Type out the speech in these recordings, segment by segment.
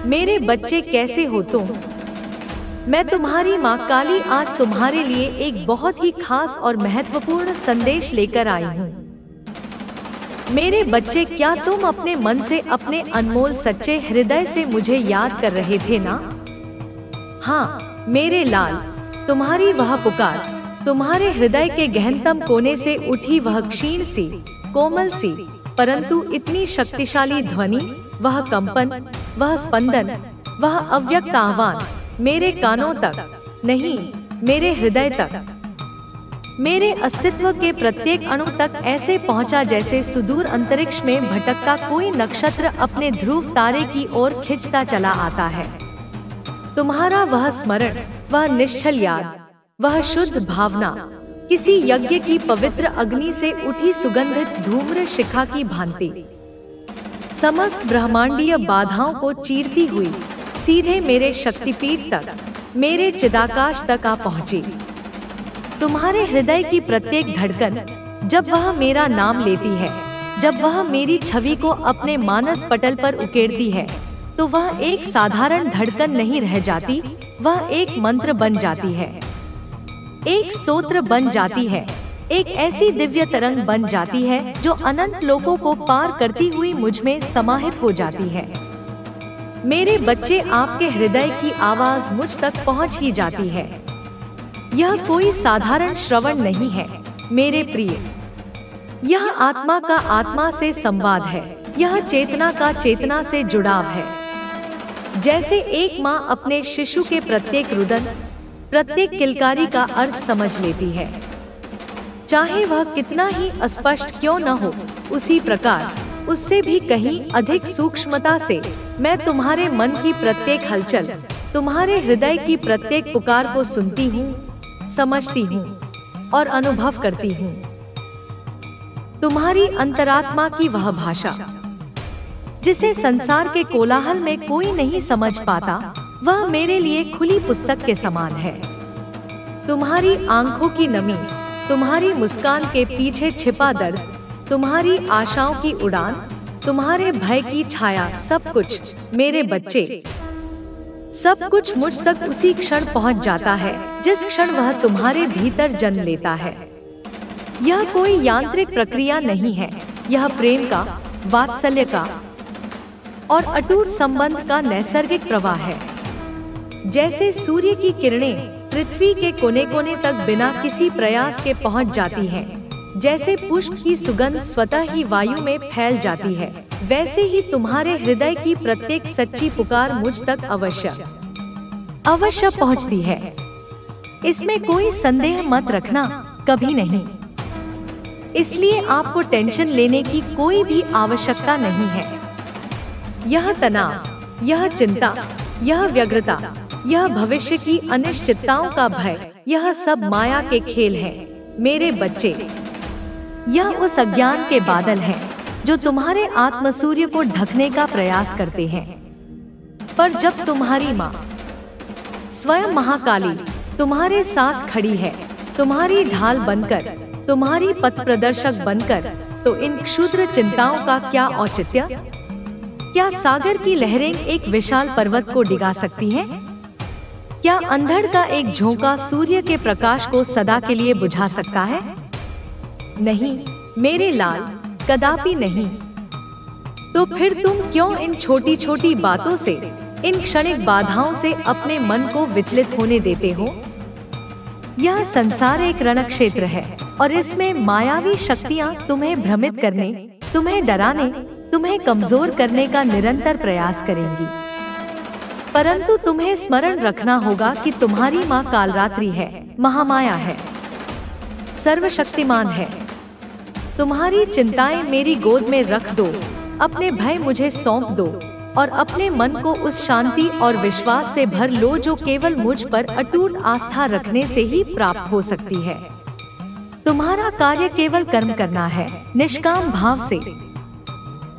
मेरे बच्चे कैसे हो तुम? मैं तुम्हारी माँ काली आज तुम्हारे लिए एक बहुत ही खास और महत्वपूर्ण संदेश लेकर आई हूँ। मेरे बच्चे, क्या तुम अपने मन से, अपने अनमोल सच्चे हृदय से मुझे याद कर रहे थे ना? हाँ मेरे लाल, तुम्हारी वह पुकार, तुम्हारे हृदय के गहनतम कोने से उठी वह क्षीण सी, कोमल सी, परंतु इतनी शक्तिशाली ध्वनि, वह कंपन, वह स्पंदन, वह अव्यक्त आह्वान मेरे कानों तक नहीं, मेरे हृदय तक, मेरे अस्तित्व के प्रत्येक अणु तक ऐसे पहुंचा जैसे सुदूर अंतरिक्ष में भटकता कोई नक्षत्र अपने ध्रुव तारे की ओर खिंचता चला आता है। तुम्हारा वह स्मरण, वह निश्चल याद, वह शुद्ध भावना, किसी यज्ञ की पवित्र अग्नि से उठी सुगंधित धूम्र शिखा की भांति समस्त ब्रह्मांडीय बाधाओं को चीरती हुई सीधे मेरे शक्तिपीठ तक, मेरे चिदाकाश तक आ पहुंची। तुम्हारे हृदय की प्रत्येक धड़कन जब वह मेरा नाम लेती है, जब वह मेरी छवि को अपने मानस पटल पर उकेरती है, तो वह एक साधारण धड़कन नहीं रह जाती, वह एक मंत्र बन जाती है, एक स्तोत्र बन जाती है, एक ऐसी दिव्य तरंग बन जाती है जो अनंत लोकों को पार करती हुई मुझ में समाहित हो जाती है। मेरे बच्चे, आपके हृदय की आवाज मुझ तक पहुंच ही जाती है। यह कोई साधारण श्रवण नहीं है मेरे प्रिय, यह आत्मा का आत्मा से संवाद है, यह चेतना का चेतना से जुड़ाव है। जैसे एक माँ अपने शिशु के प्रत्येक रुदन, प्रत्येक किलकारी का अर्थ समझ लेती है, चाहे वह कितना ही अस्पष्ट क्यों न हो, उसी प्रकार उससे भी कहीं अधिक सूक्ष्मता से मैं तुम्हारे मन की प्रत्येक हलचल, तुम्हारे हृदय की प्रत्येक पुकार को सुनती हूँ, समझती हूँ और अनुभव करती हूँ। तुम्हारी अंतरात्मा की वह भाषा जिसे संसार के कोलाहल में कोई नहीं समझ पाता, वह मेरे लिए खुली पुस्तक के समान है। तुम्हारी आंखों की नमी, तुम्हारी मुस्कान के पीछे छिपा दर्द, तुम्हारी आशाओं की उड़ान, तुम्हारे भय की छाया, सब कुछ मेरे बच्चे, सब कुछ मुझ तक उसी क्षण पहुंच जाता है जिस क्षण वह तुम्हारे भीतर जन्म लेता है। यह कोई यांत्रिक प्रक्रिया नहीं है, यह प्रेम का, वात्सल्य का और अटूट संबंध का नैसर्गिक प्रवाह है। जैसे सूर्य की किरणें पृथ्वी के कोने कोने तक बिना किसी प्रयास के पहुंच जाती हैं, जैसे पुष्प की सुगंध स्वतः ही वायु में फैल जाती है, वैसे ही तुम्हारे हृदय की प्रत्येक सच्ची पुकार मुझ तक अवश्य पहुंचती है। इसमें कोई संदेह मत रखना, कभी नहीं। इसलिए आपको टेंशन लेने की कोई भी आवश्यकता नहीं है। यह तनाव, यह चिंता, यह व्यग्रता, यह भविष्य की अनिश्चितताओं का भय, यह सब माया के खेल हैं मेरे बच्चे। यह उस अज्ञान के बादल हैं जो तुम्हारे आत्मसूर्य को ढकने का प्रयास करते हैं। पर जब तुम्हारी माँ स्वयं महाकाली तुम्हारे साथ खड़ी है, तुम्हारी ढाल बनकर, तुम्हारी पथ प्रदर्शक बनकर, तो इन क्षुद्र चिंताओं का क्या औचित्य? क्या सागर की लहरें एक विशाल पर्वत को डिगा सकती हैं? क्या अंधड़ का एक झोंका सूर्य के प्रकाश को सदा के लिए बुझा सकता है? नहीं मेरे लाल, कदापि नहीं। तो फिर तुम क्यों इन छोटी छोटी बातों से, इन क्षणिक बाधाओं से अपने मन को विचलित होने देते हो? यह संसार एक रणक्षेत्र है और इसमें मायावी शक्तियाँ तुम्हें भ्रमित करने, तुम्हें डराने, तुम्हें कमजोर करने का निरंतर प्रयास करेंगी। परंतु तुम्हें स्मरण रखना होगा कि तुम्हारी माँ कालरात्रि है, महामाया है, सर्वशक्तिमान है। तुम्हारी चिंताएं मेरी गोद में रख दो, अपने भय मुझे सौंप दो और अपने मन को उस शांति और विश्वास से भर लो जो केवल मुझ पर अटूट आस्था रखने से ही प्राप्त हो सकती है। तुम्हारा कार्य केवल कर्म करना है, निष्काम भाव से,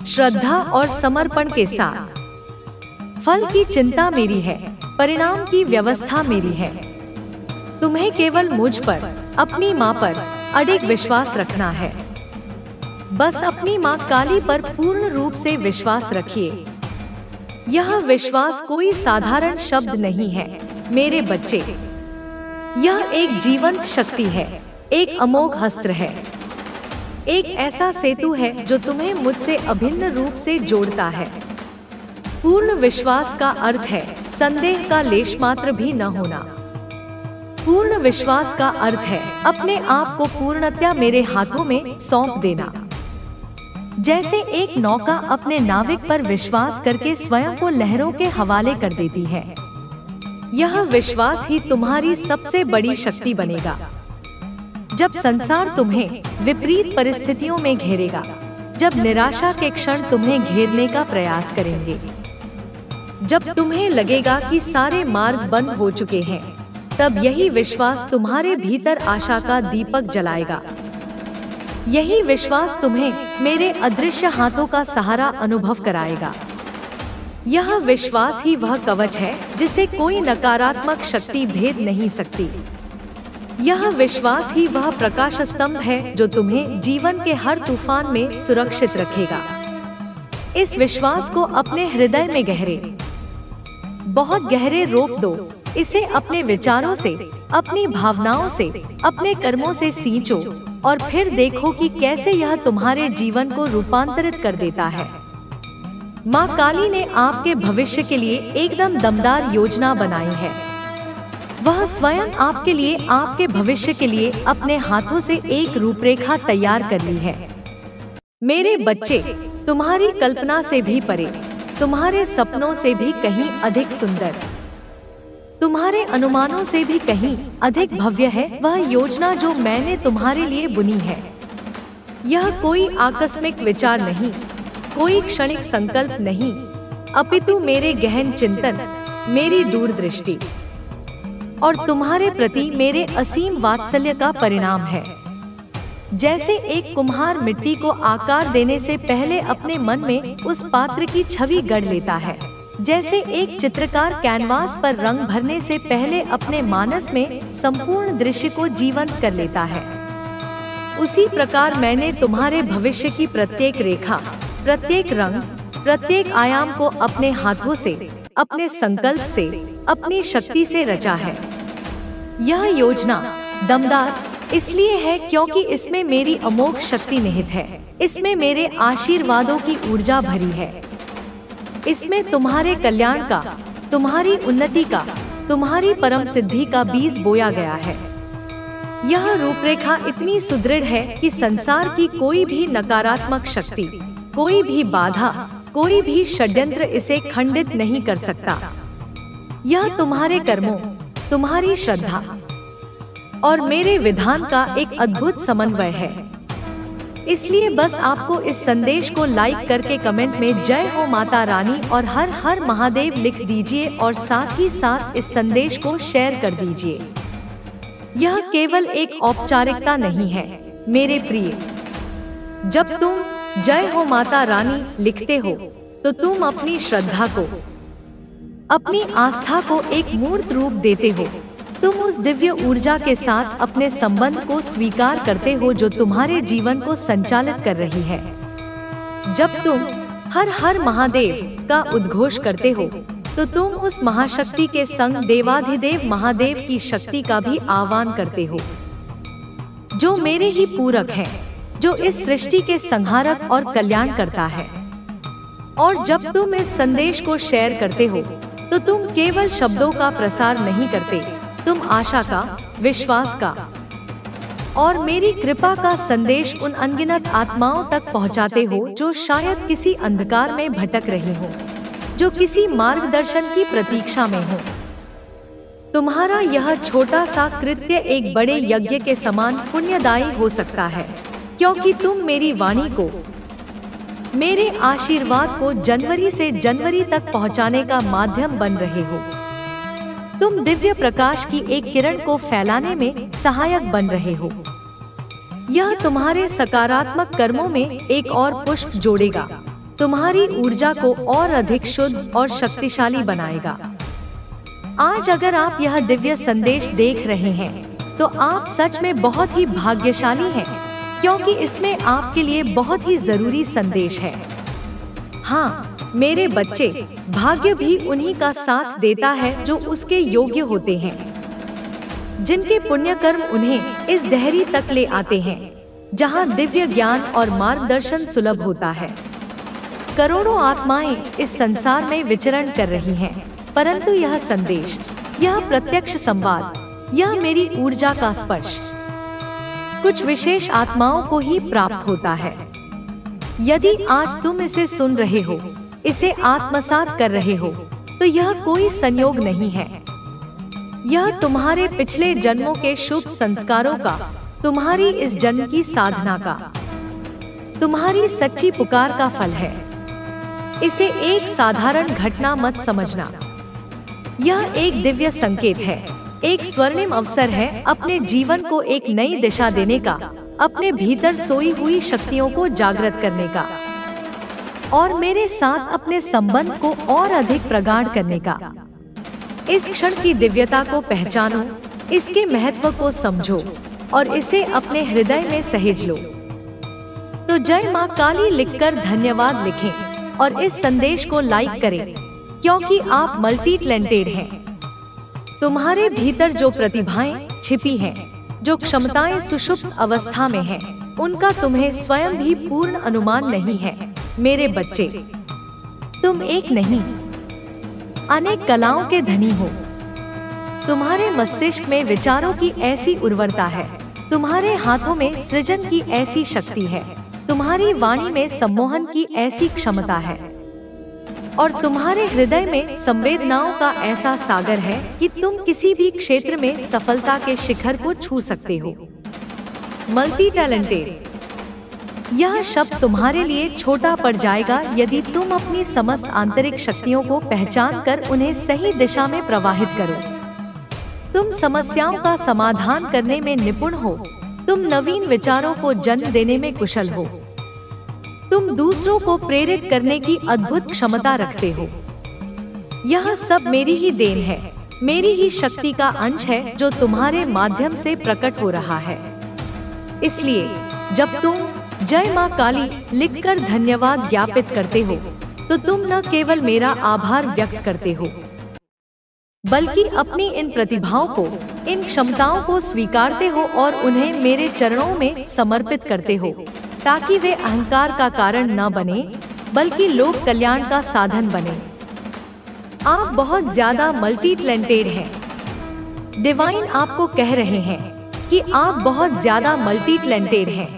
श्रद्धा और समर्पण के साथ। फल की चिंता मेरी है, परिणाम की व्यवस्था मेरी है। तुम्हें केवल मुझ पर, अपनी माँ पर अडिग विश्वास रखना है। बस अपनी माँ काली पर पूर्ण रूप से विश्वास रखिए। यह विश्वास कोई साधारण शब्द नहीं है मेरे बच्चे। यह एक जीवंत शक्ति है, एक अमोघ अस्त्र है, एक ऐसा सेतु है जो तुम्हें मुझसे अभिन्न रूप से जोड़ता है। पूर्ण विश्वास का अर्थ है संदेह का लेश मात्र भी न होना। पूर्ण विश्वास का अर्थ है अपने आप को पूर्णतया मेरे हाथों में सौंप देना। जैसे एक नौका अपने नाविक पर विश्वास करके स्वयं को लहरों के हवाले कर देती है, यह विश्वास ही तुम्हारी सबसे बड़ी शक्ति बनेगा। जब संसार तुम्हें विपरीत परिस्थितियों में घेरेगा, जब निराशा के क्षण तुम्हें घेरने का प्रयास करेंगे, जब तुम्हें लगेगा कि सारे मार्ग बंद हो चुके हैं, तब यही विश्वास तुम्हारे भीतर आशा का दीपक जलाएगा। यही विश्वास तुम्हें मेरे अदृश्य हाथों का सहारा अनुभव कराएगा। यह विश्वास ही वह कवच है जिसे कोई नकारात्मक शक्ति भेद नहीं सकती। यह विश्वास ही वह प्रकाश स्तंभ है जो तुम्हें जीवन के हर तूफान में सुरक्षित रखेगा। इस विश्वास को अपने हृदय में बहुत गहरे रोप दो। इसे अपने विचारों से, अपनी भावनाओं से, अपने कर्मों से सींचो और फिर देखो कि कैसे यह तुम्हारे जीवन को रूपांतरित कर देता है। माँ काली ने आपके भविष्य के लिए एकदम दमदार योजना बनाई है। वह स्वयं आपके लिए, आपके भविष्य के लिए अपने हाथों से एक रूपरेखा तैयार कर ली है। मेरे बच्चे, तुम्हारी कल्पना से भी परे, तुम्हारे सपनों से भी कहीं अधिक सुंदर, तुम्हारे अनुमानों से भी कहीं अधिक भव्य है वह योजना जो मैंने तुम्हारे लिए बुनी है। यह कोई आकस्मिक विचार नहीं, कोई क्षणिक संकल्प नहीं, अपितु मेरे गहन चिंतन, मेरी दूरदृष्टि और तुम्हारे प्रति मेरे असीम वात्सल्य का परिणाम है। जैसे एक कुम्हार मिट्टी को आकार देने से पहले अपने मन में उस पात्र की छवि गढ़ लेता है, जैसे एक चित्रकार कैनवास पर रंग भरने से पहले अपने मानस में संपूर्ण दृश्य को जीवंत कर लेता है, उसी प्रकार मैंने तुम्हारे भविष्य की प्रत्येक रेखा, प्रत्येक रंग, प्रत्येक आयाम को अपने हाथों से, अपने संकल्प से, अपनी शक्ति से रचा है। यह योजना दमदार इसलिए है क्योंकि इसमें मेरी अमोघ शक्ति निहित है, इसमें मेरे आशीर्वादों की ऊर्जा भरी है, इसमें तुम्हारे कल्याण का, तुम्हारी उन्नति का, तुम्हारी परम सिद्धि का बीज बोया गया है। यह रूपरेखा इतनी सुदृढ़ है कि संसार की कोई भी नकारात्मक शक्ति, कोई भी बाधा, कोई भी षड्यंत्र इसे खंडित नहीं कर सकता। यह तुम्हारे कर्मों, तुम्हारी श्रद्धा और मेरे विधान का एक अद्भुत समन्वय है। इसलिए बस आपको इस संदेश को लाइक करके कमेंट में जय हो माता रानी और हर हर महादेव लिख दीजिए और साथ ही साथ इस संदेश को शेयर कर दीजिए। यह केवल एक औपचारिकता नहीं है मेरे प्रिय। जब तुम जय हो माता रानी लिखते हो तो तुम अपनी श्रद्धा को, अपनी आस्था को एक मूर्त रूप देते हो। तुम उस दिव्य ऊर्जा के साथ अपने संबंध को स्वीकार करते हो जो तुम्हारे जीवन को संचालित कर रही है। जब तुम हर हर महादेव का उद्घोष करते हो तो तुम उस महाशक्ति के संग देवाधिदेव महादेव की शक्ति का भी आह्वान करते हो, जो मेरे ही पूरक है, जो इस सृष्टि के संहारक और कल्याण करता है। और जब तुम इस संदेश को शेयर करते हो तो तुम केवल शब्दों का प्रसार नहीं करते, तुम आशा का, विश्वास का और मेरी कृपा का संदेश उन अनगिनत आत्माओं तक पहुंचाते हो जो शायद किसी अंधकार में भटक रही हो, जो किसी मार्गदर्शन की प्रतीक्षा में हो। तुम्हारा यह छोटा सा कृत्य एक बड़े यज्ञ के समान पुण्यदायी हो सकता है, क्योंकि तुम मेरी वाणी को, मेरे आशीर्वाद को जनवरी से जनवरी तक पहुंचाने का माध्यम बन रहे हो। तुम दिव्य प्रकाश की एक किरण को फैलाने में सहायक बन रहे हो। यह तुम्हारे सकारात्मक कर्मों में एक और पुष्प जोड़ेगा, तुम्हारी ऊर्जा को और अधिक शुद्ध और शक्तिशाली बनाएगा। आज अगर आप यह दिव्य संदेश देख रहे हैं तो आप सच में बहुत ही भाग्यशाली हैं, क्योंकि इसमें आपके लिए बहुत ही जरूरी संदेश है। हाँ, मेरे बच्चे, भाग्य भी उन्हीं का साथ देता है जो उसके योग्य होते हैं, जिनके पुण्य कर्म उन्हें इस धैर्य तक ले आते हैं जहां दिव्य ज्ञान और मार्गदर्शन सुलभ होता है। करोड़ों आत्माएं इस संसार में विचरण कर रही हैं, परंतु यह संदेश, यह प्रत्यक्ष संवाद, यह मेरी ऊर्जा का स्पर्श कुछ विशेष आत्माओं को ही प्राप्त होता है। यदि आज तुम इसे सुन रहे हो, इसे आत्मसात कर रहे हो, तो यह कोई संयोग नहीं है। यह तुम्हारे पिछले जन्मों के शुभ संस्कारों का, तुम्हारी इस जन्म की साधना का, तुम्हारी सच्ची पुकार का फल है। इसे एक साधारण घटना मत समझना। यह एक दिव्य संकेत है, एक स्वर्णिम अवसर है अपने जीवन को एक नई दिशा देने का, अपने भीतर सोई हुई शक्तियों को जागृत करने का और मेरे साथ अपने संबंध को और अधिक प्रगाढ़ करने का। इस क्षण की दिव्यता को पहचानो, इसके महत्व को समझो और इसे अपने हृदय में सहेज लो। तो जय मां काली लिखकर धन्यवाद लिखें और इस संदेश को लाइक करें, क्योंकि आप मल्टी टैलेंटेड हैं। तुम्हारे भीतर जो प्रतिभाएं छिपी हैं, जो क्षमताएं सुषुप्त अवस्था में हैं, उनका तुम्हें स्वयं भी पूर्ण अनुमान नहीं है। मेरे बच्चे, तुम एक नहीं, अनेक कलाओं के धनी हो। तुम्हारे मस्तिष्क में विचारों की ऐसी उर्वरता है, तुम्हारे हाथों में सृजन की ऐसी शक्ति है, तुम्हारी वाणी में सम्मोहन की ऐसी क्षमता है और तुम्हारे हृदय में संवेदनाओं का ऐसा सागर है कि तुम किसी भी क्षेत्र में सफलता के शिखर को छू सकते हो। मल्टी टैलेंटेड, यह शब्द तुम्हारे लिए छोटा पड़ जाएगा यदि तुम अपनी समस्त आंतरिक शक्तियों को पहचान कर उन्हें सही दिशा में प्रवाहित करो। तुम समस्याओं का समाधान करने में निपुण हो, तुम नवीन विचारों को जन्म देने में कुशल हो, तुम दूसरों को प्रेरित करने की अद्भुत क्षमता रखते हो। यह सब मेरी ही देन है, मेरी ही शक्ति का अंश है जो तुम्हारे माध्यम से प्रकट हो रहा है। इसलिए जब तुम जय मां काली लिखकर धन्यवाद ज्ञापित करते हो, तो तुम न केवल मेरा आभार व्यक्त करते हो, बल्कि अपनी इन प्रतिभाओं को, इन क्षमताओं को स्वीकारते हो और उन्हें मेरे चरणों में समर्पित करते हो, ताकि वे अहंकार का कारण न बने, बल्कि लोक कल्याण का साधन बने। आप बहुत ज्यादा मल्टी टैलेंटेड हैं। डिवाइन आपको कह रहे हैं कि आप बहुत ज्यादा मल्टी टैलेंटेड हैं,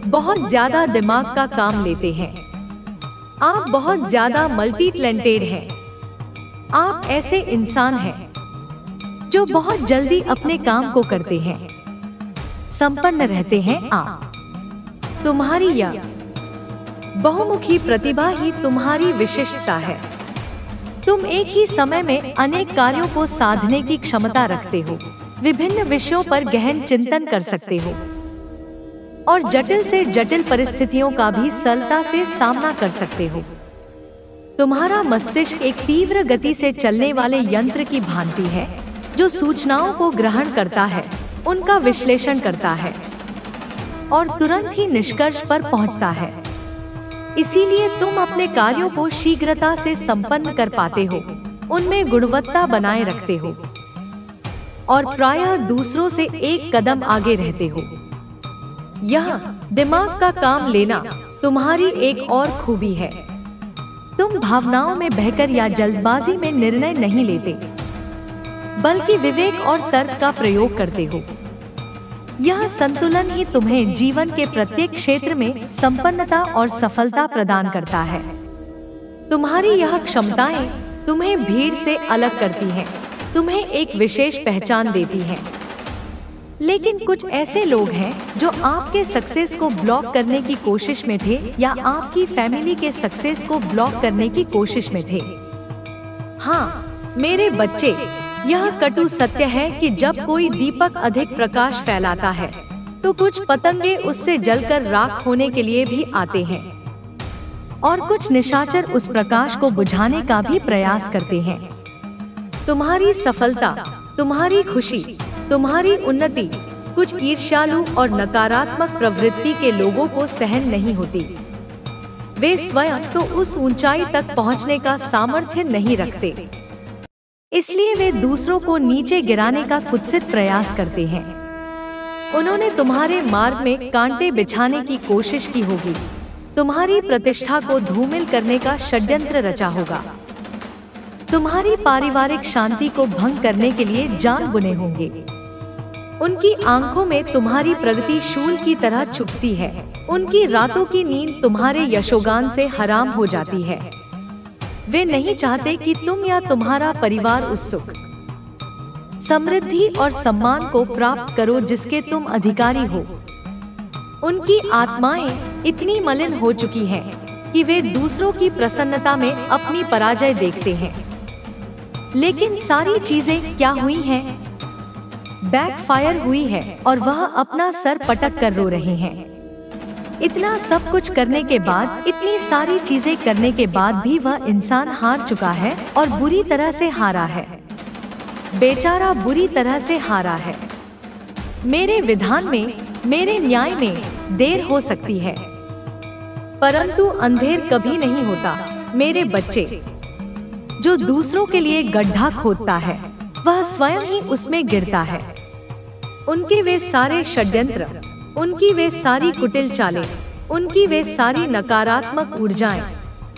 बहुत ज्यादा दिमाग का काम लेते हैं। आप बहुत ज्यादा मल्टी टैलेंटेड हैं। आप ऐसे इंसान हैं जो बहुत जल्दी अपने काम को करते हैं, संपन्न रहते हैं। आप, तुम्हारी यह बहुमुखी प्रतिभा ही तुम्हारी विशिष्टता है। तुम एक ही समय में अनेक कार्यों को साधने की क्षमता रखते हो, विभिन्न विषयों पर गहन चिंतन कर सकते हो और जटिल से जटिल परिस्थितियों का भी सरलता से सामना कर सकते हो। तुम्हारा मस्तिष्क एक तीव्र गति से चलने वाले यंत्र की भांति है, जो सूचनाओं को ग्रहण करता है, उनका विश्लेषण करता है और तुरंत ही निष्कर्ष पर पहुंचता है। इसीलिए तुम अपने कार्यों को शीघ्रता से संपन्न कर पाते हो, उनमें गुणवत्ता बनाए रखते हो और प्रायः दूसरों से एक कदम आगे रहते हो। यह दिमाग का काम लेना तुम्हारी एक और खूबी है। तुम भावनाओं में बहकर या जल्दबाजी में निर्णय नहीं लेते, बल्कि विवेक और तर्क का प्रयोग करते हो। यह संतुलन ही तुम्हें जीवन के प्रत्येक क्षेत्र में संपन्नता और सफलता प्रदान करता है। तुम्हारी यह क्षमताएं तुम्हें भीड़ से अलग करती हैं, तुम्हें एक विशेष पहचान देती हैं। लेकिन कुछ ऐसे लोग हैं जो आपके सक्सेस को ब्लॉक करने की कोशिश में थे या आपकी फैमिली के सक्सेस को ब्लॉक करने की कोशिश में थे। हाँ मेरे बच्चे, यह कटु सत्य है कि जब कोई दीपक अधिक प्रकाश फैलाता है तो कुछ पतंगे उससे जलकर राख होने के लिए भी आते हैं और कुछ निशाचर उस प्रकाश को बुझाने का भी प्रयास करते हैं। तुम्हारी सफलता, तुम्हारी खुशी, तुम्हारी उन्नति कुछ ईर्ष्यालु और नकारात्मक प्रवृत्ति के लोगों को सहन नहीं होती। वे स्वयं तो उस ऊंचाई तक पहुंचने का सामर्थ्य नहीं रखते, इसलिए वे दूसरों को नीचे गिराने का कुत्सित प्रयास करते हैं। उन्होंने तुम्हारे मार्ग में कांटे बिछाने की कोशिश की होगी, तुम्हारी प्रतिष्ठा को धूमिल करने का षड्यंत्र रचा होगा, तुम्हारी पारिवारिक शांति को भंग करने के लिए जाल बुने होंगे। उनकी आंखों में तुम्हारी प्रगति शूल की तरह चुभती है, उनकी रातों की नींद तुम्हारे यशोगान से हराम हो जाती है। वे नहीं चाहते कि तुम या तुम्हारा परिवार उस सुख, समृद्धि और सम्मान को प्राप्त करो जिसके तुम अधिकारी हो। उनकी आत्माएं इतनी मलिन हो चुकी हैं कि वे दूसरों की प्रसन्नता में अपनी पराजय देखते हैं। लेकिन सारी चीजें क्या हुई हैं? बैकफायर हुई है और वह अपना सर पटक कर रो रहे हैं। इतना सब कुछ करने के बाद, इतनी सारी चीजें करने के बाद भी वह इंसान हार चुका है और बुरी तरह से हारा है। बेचारा बुरी तरह से हारा है। मेरे विधान में, मेरे न्याय में देर हो सकती है, परंतु अंधेर कभी नहीं होता। मेरे बच्चे, जो दूसरों के लिए गड्ढा खोदता है वह स्वयं ही उसमें गिरता है। उनके वे सारे षड्यंत्र, उनकी वे सारी कुटिल चालें, उनकी वे सारी नकारात्मक ऊर्जाएं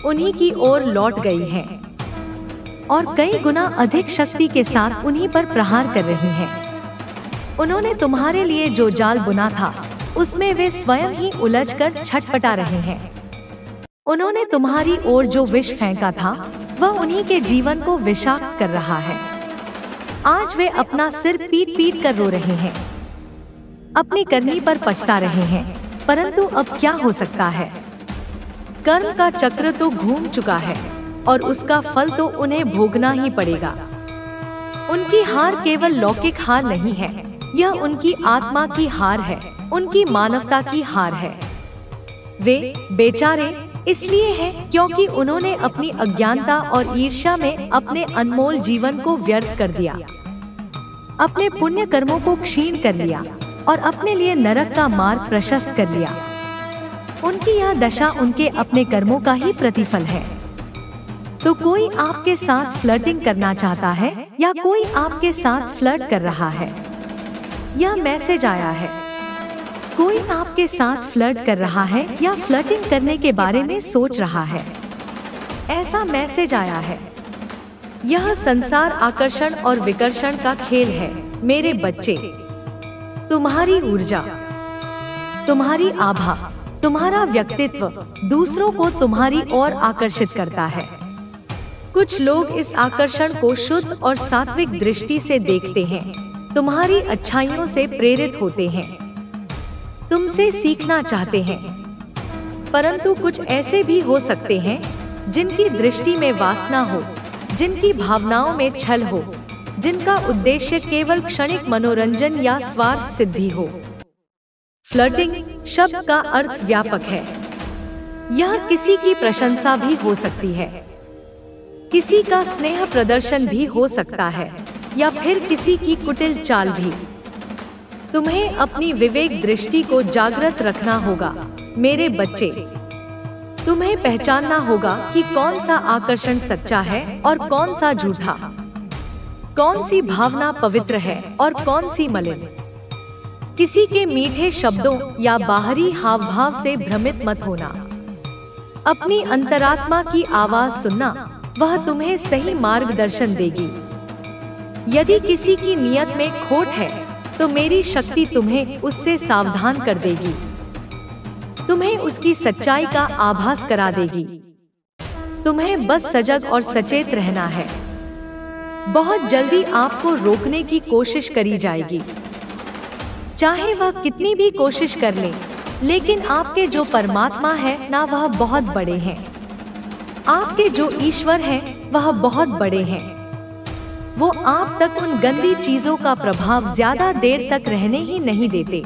उन्हीं की ओर लौट गई हैं और कई गुना अधिक शक्ति के साथ उन्हीं पर प्रहार कर रही हैं। उन्होंने तुम्हारे लिए जो जाल बुना था उसमें वे स्वयं ही उलझकर छटपटा रहे हैं। उन्होंने तुम्हारी ओर जो विष फेंका था वह उन्हीं के जीवन को विषाक्त कर रहा है। आज वे अपना सिर पीट पीट कर रो रहे हैं, अपनी करनी पर पछता रहे हैं, परंतु अब क्या हो सकता है? कर्म का चक्र तो घूम चुका है और उसका फल तो उन्हें भोगना ही पड़ेगा। उनकी हार केवल लौकिक हार नहीं है, यह उनकी आत्मा की हार है, उनकी मानवता की हार है। वे बेचारे इसलिए हैं क्योंकि उन्होंने अपनी अज्ञानता और ईर्ष्या में अपने अनमोल जीवन को व्यर्थ कर दिया, अपने पुण्य कर्मों को क्षीण कर लिया और अपने लिए नरक का मार्ग प्रशस्त कर लिया। उनकी यह दशा उनके अपने कर्मों का ही प्रतिफल है। तो कोई आपके साथ फ्लर्टिंग करना चाहता है या कोई आपके साथ फ्लर्ट कर रहा है? यह मैसेज आया है। कोई आपके साथ फ्लर्ट कर रहा है या फ्लर्टिंग करने के बारे में सोच रहा है, ऐसा मैसेज आया है। यह संसार आकर्षण और विकर्षण का खेल है। मेरे बच्चे, तुम्हारी ऊर्जा, तुम्हारी आभा, तुम्हारा व्यक्तित्व दूसरों को तुम्हारी ओर आकर्षित करता है। कुछ लोग इस आकर्षण को शुद्ध और सात्विक दृष्टि से देखते हैं, तुम्हारी अच्छाइयों से प्रेरित होते हैं, तुमसे सीखना चाहते हैं। परंतु कुछ ऐसे भी हो सकते हैं जिनकी दृष्टि में वासना हो, जिनकी भावनाओं में छल हो, जिनका उद्देश्य केवल क्षणिक मनोरंजन या स्वार्थ सिद्धि हो। फ्लर्टिंग शब्द का अर्थ व्यापक है। यह किसी की प्रशंसा भी हो सकती है, किसी का स्नेह प्रदर्शन भी हो सकता है, या फिर किसी की कुटिल चाल भी। तुम्हें अपनी विवेक दृष्टि को जागृत रखना होगा मेरे बच्चे। तुम्हें पहचानना होगा कि कौन सा आकर्षण सच्चा है और कौन सा झूठा, कौन सी भावना पवित्र है और कौन सी मलिन। किसी के मीठे शब्दों या बाहरी हाव भाव से भ्रमित मत होना। अपनी अंतरात्मा की आवाज सुनना, वह तुम्हें सही मार्गदर्शन देगी। यदि किसी की नियत में खोट है तो मेरी शक्ति तुम्हें उससे सावधान कर देगी, तुम्हें उसकी सच्चाई का आभास करा देगी। तुम्हें बस सजग और सचेत रहना है। बहुत जल्दी आपको रोकने की कोशिश करी जाएगी, चाहे वह कितनी भी कोशिश कर ले, लेकिन आपके जो परमात्मा है ना, वह बहुत बड़े हैं। आपके जो ईश्वर हैं वह बहुत बड़े हैं। वो आप तक उन गंदी चीजों का प्रभाव ज्यादा देर तक रहने ही नहीं देते।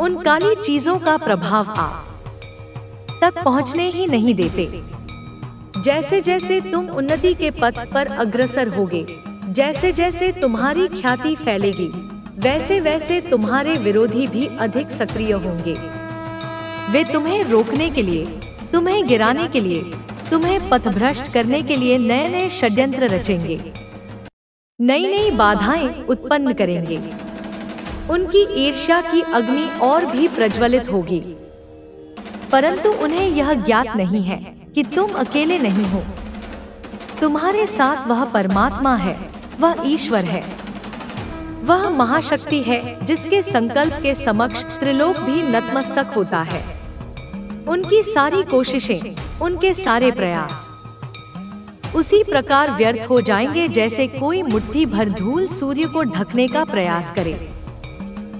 उन काली चीजों का प्रभाव आप तक पहुंचने ही नहीं देते। जैसे जैसे तुम उन्नति के पथ पर अग्रसर होगे, जैसे जैसे तुम्हारी ख्याति फैलेगी, वैसे वैसे तुम्हारे विरोधी भी अधिक सक्रिय होंगे। वे तुम्हें रोकने के लिए, तुम्हें गिराने के लिए, तुम्हें पथभ्रष्ट करने के लिए नए नए षड्यंत्र रचेंगे, नई नई बाधाएं उत्पन्न करेंगे। उनकी ईर्ष्या की अग्नि और भी प्रज्वलित होगी, परंतु उन्हें यह ज्ञात नहीं है कि तुम अकेले नहीं हो। तुम्हारे साथ वह परमात्मा है, वह ईश्वर है, वह महाशक्ति है जिसके संकल्प के समक्ष त्रिलोक भी नतमस्तक होता है। उनकी सारी कोशिशें, उनके सारे प्रयास उसी प्रकार व्यर्थ हो जाएंगे जैसे कोई मुट्ठी भर धूल सूर्य को ढकने का प्रयास करे।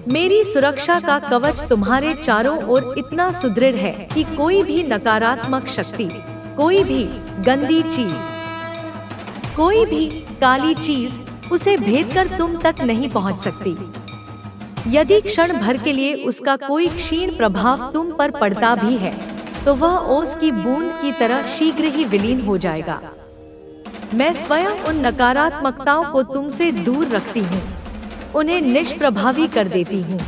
मेरी सुरक्षा का कवच तुम्हारे चारों ओर इतना सुदृढ़ है कि कोई भी नकारात्मक शक्ति, कोई भी गंदी चीज, कोई भी काली चीज उसे भेद कर तुम तक नहीं पहुंच सकती। यदि क्षण भर के लिए उसका कोई क्षीण प्रभाव तुम पर पड़ता भी है, तो वह ओस की बूंद की तरह शीघ्र ही विलीन हो जाएगा। मैं स्वयं उन नकारात्मकताओं को तुमसे दूर रखती हूँ, उन्हें निष्प्रभावी कर देती हूँ।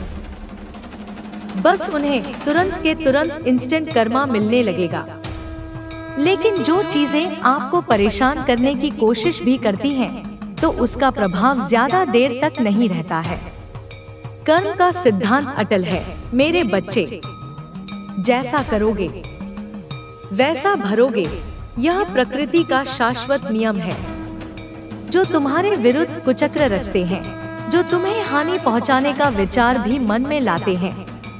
बस उन्हें तुरंत के तुरंत इंस्टेंट कर्मा मिलने लगेगा। लेकिन जो चीजें आपको परेशान करने की कोशिश भी करती हैं, तो उसका प्रभाव ज्यादा देर तक नहीं रहता है। कर्म का सिद्धांत अटल है मेरे बच्चे। जैसा करोगे वैसा भरोगे, यह प्रकृति का शाश्वत नियम है। जो तुम्हारे विरुद्ध कुचक्र रचते हैं, जो तुम्हें हानि पहुंचाने का विचार भी मन में लाते हैं,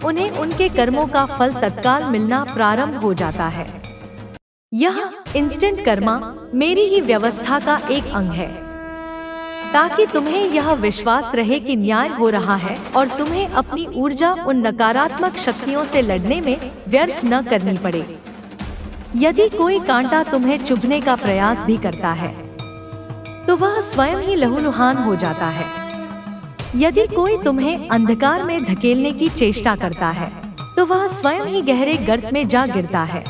उन्हें उनके कर्मों का फल तत्काल मिलना प्रारंभ हो जाता है। यह इंस्टेंट कर्मा मेरी ही व्यवस्था का एक अंग है, ताकि तुम्हें यह विश्वास रहे कि न्याय हो रहा है और तुम्हें अपनी ऊर्जा उन नकारात्मक शक्तियों से लड़ने में व्यर्थ न करनी पड़े। यदि कोई कांटा तुम्हें चुभने का प्रयास भी करता है, तो वह स्वयं ही लहूलुहान हो जाता है। यदि कोई तुम्हें अंधकार में धकेलने की चेष्टा करता है, तो वह स्वयं ही गहरे गर्त में जा गिरता है।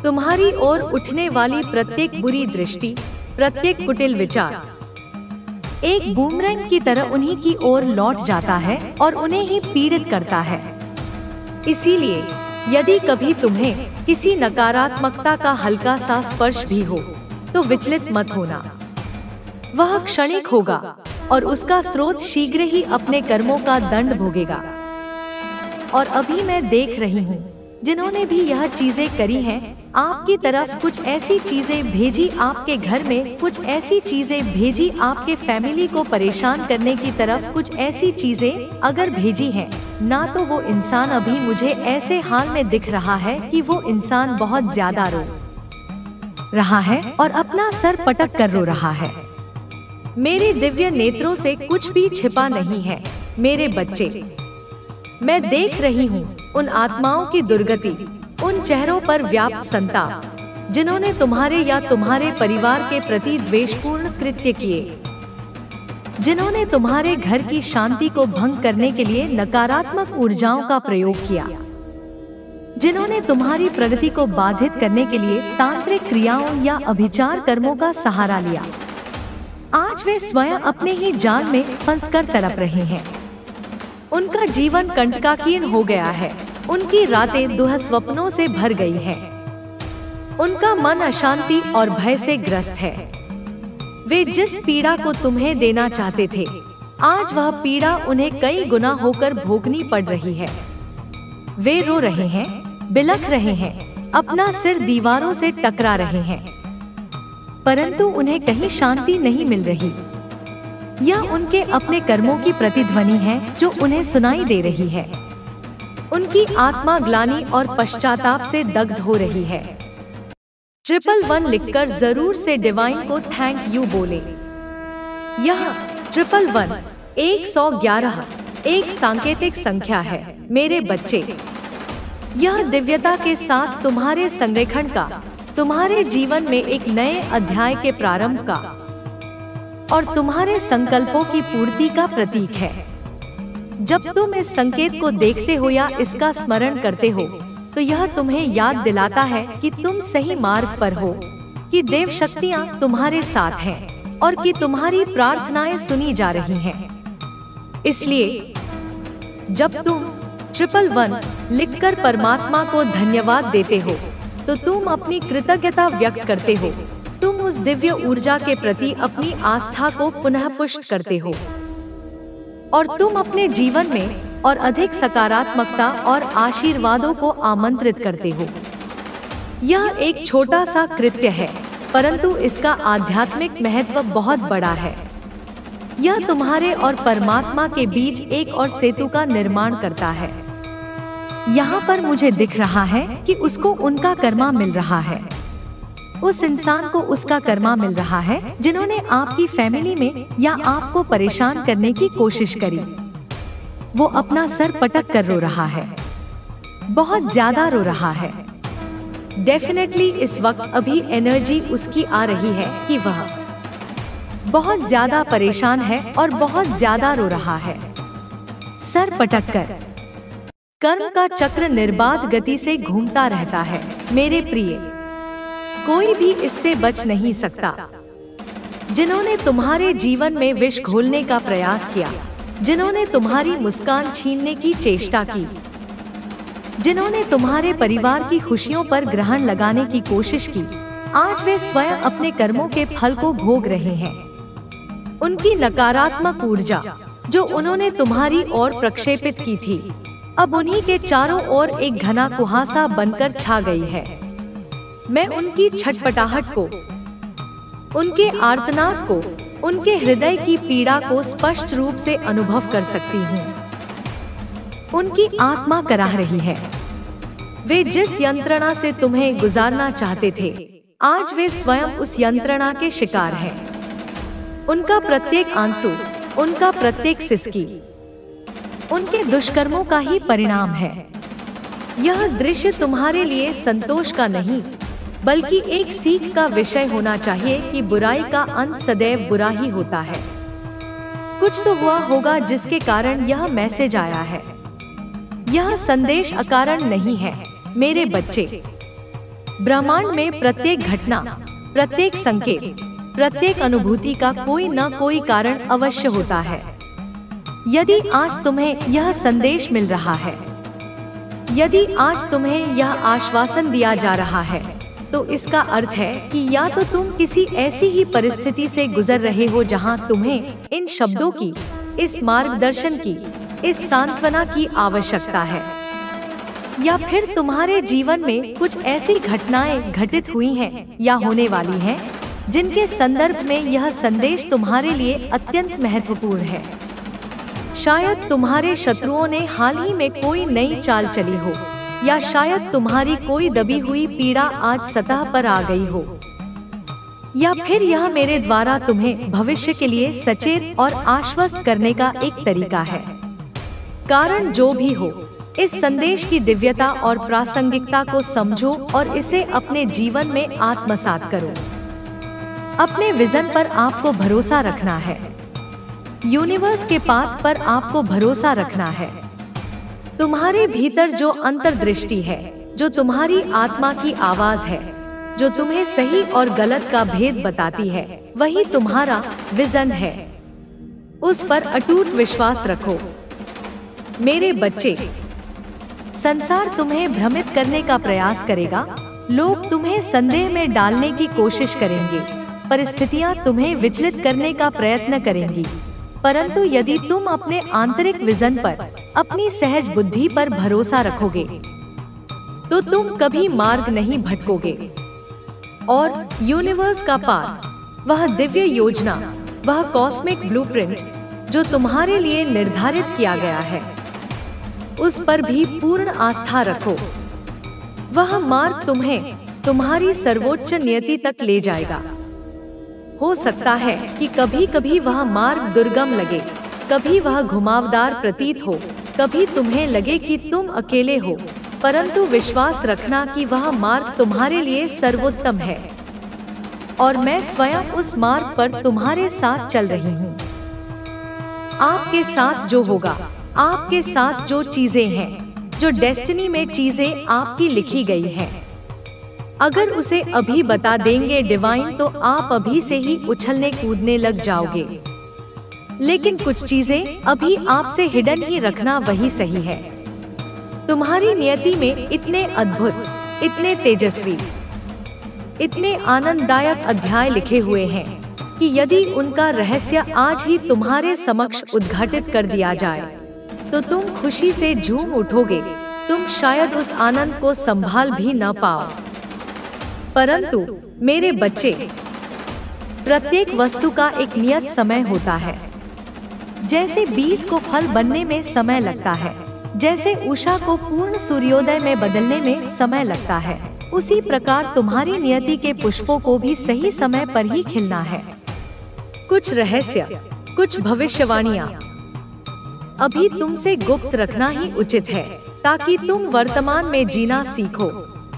तुम्हारी ओर उठने वाली प्रत्येक बुरी दृष्टि, प्रत्येक कुटिल विचार एक बूमरैंग की तरह उन्हीं की ओर लौट जाता है और उन्हें ही पीड़ित करता है। इसीलिए यदि कभी तुम्हें किसी नकारात्मकता का हल्का सा स्पर्श भी हो, तो विचलित मत होना। वह क्षणिक होगा और उसका स्रोत शीघ्र ही अपने कर्मों का दंड भोगेगा। और अभी मैं देख रही हूँ, जिन्होंने भी यह चीजें करी हैं, आपकी तरफ कुछ ऐसी चीजें भेजी, आपके घर में कुछ ऐसी चीजें भेजी, आपके फैमिली को परेशान करने की तरफ कुछ ऐसी चीजें अगर भेजी हैं, ना तो वो इंसान अभी मुझे ऐसे हाल में दिख रहा है कि वो इंसान बहुत ज्यादा रो रहा है और अपना सर पटक कर रो रहा है। मेरे दिव्य नेत्रों से कुछ भी छिपा नहीं है मेरे बच्चे। मैं देख रही हूँ उन आत्माओं की दुर्गति, उन चेहरों पर व्याप्त संताप, जिन्होंने तुम्हारे या तुम्हारे परिवार के प्रति द्वेषपूर्ण कृत्य किए, जिन्होंने तुम्हारे घर की शांति को भंग करने के लिए नकारात्मक ऊर्जाओं का प्रयोग किया, जिन्होंने तुम्हारी प्रगति को बाधित करने के लिए तांत्रिक क्रियाओं या अभिचार कर्मों का सहारा लिया। आज वे स्वयं अपने ही जाल में फंसकर तड़प रहे हैं। उनका जीवन कंटकाकीर्ण हो गया है, उनकी रातें दुःस्वप्नों से भर गई हैं। उनका मन अशांति और भय से ग्रस्त है। वे जिस पीड़ा को तुम्हें देना चाहते थे, आज वह पीड़ा उन्हें कई गुना होकर भोगनी पड़ रही है। वे रो रहे हैं, बिलख रहे हैं, अपना सिर दीवारों से टकरा रहे हैं, परंतु उन्हें कहीं शांति नहीं मिल रही। यह उनके अपने कर्मों की प्रतिध्वनि है जो उन्हें सुनाई दे रही है। उनकी आत्मा ग्लानि और पश्चाताप से दग्ध हो रही है। 111 लिखकर जरूर से डिवाइन को थैंक यू बोले। यह 111 111 एक सांकेतिक संख्या है मेरे बच्चे। यह दिव्यता के साथ तुम्हारे संरेखण का, तुम्हारे जीवन में एक नए अध्याय के प्रारंभ का और तुम्हारे संकल्पों की पूर्ति का प्रतीक है। जब तुम इस संकेत को देखते हो या इसका स्मरण करते हो, तो यह तुम्हें याद दिलाता है कि तुम सही मार्ग पर हो, कि देव शक्तियाँ तुम्हारे साथ हैं और कि तुम्हारी प्रार्थनाएं सुनी जा रही हैं। इसलिए जब तुम 111 लिखकर परमात्मा को धन्यवाद देते हो, तो तुम अपनी कृतज्ञता व्यक्त करते हो। तुम उस दिव्य ऊर्जा के प्रति अपनी आस्था को पुनः पुष्ट करते हो और तुम अपने जीवन में और अधिक सकारात्मकता और आशीर्वादों को आमंत्रित करते हो। यह एक छोटा सा कृत्य है, परंतु इसका आध्यात्मिक महत्व बहुत बड़ा है। यह तुम्हारे और परमात्मा के बीच एक और सेतु का निर्माण करता है। यहाँ पर मुझे दिख रहा है कि उसको उनका कर्मा मिल रहा है। उस इंसान को उसका कर्मा मिल रहा है जिन्होंने आपकी फैमिली में या आपको परेशान करने की कोशिश करी। वो अपना सर पटक कर रो रहा है, बहुत ज्यादा रो रहा है। डेफिनेटली इस वक्त अभी एनर्जी उसकी आ रही है कि वह बहुत ज्यादा परेशान है और बहुत ज्यादा रो रहा है। सर पटक कर कर्म का चक्र निर्बाध गति से घूमता रहता है। मेरे प्रिय, कोई भी इससे बच नहीं सकता। जिन्होंने तुम्हारे जीवन में विष घोलने का प्रयास किया, जिन्होंने तुम्हारी मुस्कान छीनने की चेष्टा की, जिन्होंने तुम्हारे परिवार की खुशियों पर ग्रहण लगाने की कोशिश की, आज वे स्वयं अपने कर्मों के फल को भोग रहे हैं। उनकी नकारात्मक ऊर्जा जो उन्होंने तुम्हारी ओर प्रक्षेपित की थी, अब उन्हीं के चारों ओर एक घना कुहासा बनकर छा गई है। मैं उनकी छटपटाहट को, उनके आर्तनाद को, उनके हृदय की पीड़ा को स्पष्ट रूप से अनुभव कर सकती हूँ। उनकी आत्मा कराह रही है। वे जिस यंत्रणा से तुम्हें गुजारना चाहते थे, आज वे स्वयं उस यंत्रणा के शिकार हैं। उनका प्रत्येक आंसू, उनका प्रत्येक सिसकी उनके दुष्कर्मों का ही परिणाम है। यह दृश्य तुम्हारे लिए संतोष का नहीं, बल्कि एक सीख का विषय होना चाहिए कि बुराई का अंत सदैव बुरा ही होता है। कुछ तो हुआ होगा जिसके कारण यह मैसेज आया है। यह संदेश अकारण नहीं है मेरे बच्चे। ब्रह्मांड में प्रत्येक घटना, प्रत्येक संकेत, प्रत्येक अनुभूति का कोई न कोई कारण अवश्य होता है। यदि आज तुम्हें यह संदेश मिल रहा है, यदि आज तुम्हें यह आश्वासन दिया जा रहा है, तो इसका अर्थ है कि या तो तुम किसी ऐसी ही परिस्थिति से गुजर रहे हो जहां तुम्हें इन शब्दों की, इस मार्गदर्शन की, इस सांत्वना की आवश्यकता है, या फिर तुम्हारे जीवन में कुछ ऐसी घटनाएं घटित हुई हैं या होने वाली हैं जिनके संदर्भ में यह संदेश तुम्हारे लिए अत्यंत महत्वपूर्ण है। शायद तुम्हारे शत्रुओं ने हाल ही में कोई नई चाल चली हो, या शायद तुम्हारी कोई दबी हुई पीड़ा आज सतह पर आ गई हो, या फिर यह मेरे द्वारा तुम्हें भविष्य के लिए सचेत और आश्वस्त करने का एक तरीका है। कारण जो भी हो, इस संदेश की दिव्यता और प्रासंगिकता को समझो और इसे अपने जीवन में आत्मसात करो। अपने विजन पर आपको भरोसा रखना है। यूनिवर्स के पाथ पर आपको भरोसा रखना है। तुम्हारे भीतर जो अंतर्दृष्टि है, जो तुम्हारी आत्मा की आवाज है, जो तुम्हें सही और गलत का भेद बताती है, वही तुम्हारा विजन है। उस पर अटूट विश्वास रखो मेरे बच्चे। संसार तुम्हें भ्रमित करने का प्रयास करेगा, लोग तुम्हें संदेह में डालने की कोशिश करेंगे, परिस्थितियां तुम्हें विचलित करने का प्रयत्न करेंगी, परंतु यदि तुम अपने आंतरिक विजन पर, अपनी सहज बुद्धि पर भरोसा रखोगे, तो तुम कभी मार्ग नहीं भटकोगे। और यूनिवर्स का पाथ, वह दिव्य योजना, वह कॉस्मिक ब्लूप्रिंट जो तुम्हारे लिए निर्धारित किया गया है, उस पर भी पूर्ण आस्था रखो। वह मार्ग तुम्हें तुम्हारी सर्वोच्च नियति तक ले जाएगा। हो सकता है कि कभी कभी वह मार्ग दुर्गम लगे, कभी वह घुमावदार प्रतीत हो, कभी तुम्हें लगे कि तुम अकेले हो, परंतु विश्वास रखना कि वह मार्ग तुम्हारे लिए सर्वोत्तम है और मैं स्वयं उस मार्ग पर तुम्हारे साथ चल रही हूँ। आपके साथ जो होगा, आपके साथ जो चीजें हैं, जो डेस्टिनी में चीजें आपकी लिखी गई हैं, अगर उसे अभी बता देंगे डिवाइन, तो आप अभी से ही उछलने कूदने लग जाओगे। लेकिन कुछ चीजें अभी आपसे हिडन ही रखना वही सही है। तुम्हारी नियति में इतने अद्भुत, इतने तेजस्वी, इतने आनंददायक अध्याय लिखे हुए हैं कि यदि उनका रहस्य आज ही तुम्हारे समक्ष उद्घाटित कर दिया जाए तो तुम खुशी से झूम उठोगे। तुम शायद उस आनंद को संभाल भी न पाओ। परंतु मेरे बच्चे, प्रत्येक वस्तु का एक नियत समय होता है। जैसे बीज को फल बनने में समय लगता है, जैसे उषा को पूर्ण सूर्योदय में बदलने में समय लगता है, उसी प्रकार तुम्हारी नियति के पुष्पों को भी सही समय पर ही खिलना है। कुछ रहस्य, कुछ भविष्यवाणियां अभी तुमसे गुप्त रखना ही उचित है, ताकि तुम वर्तमान में जीना सीखो,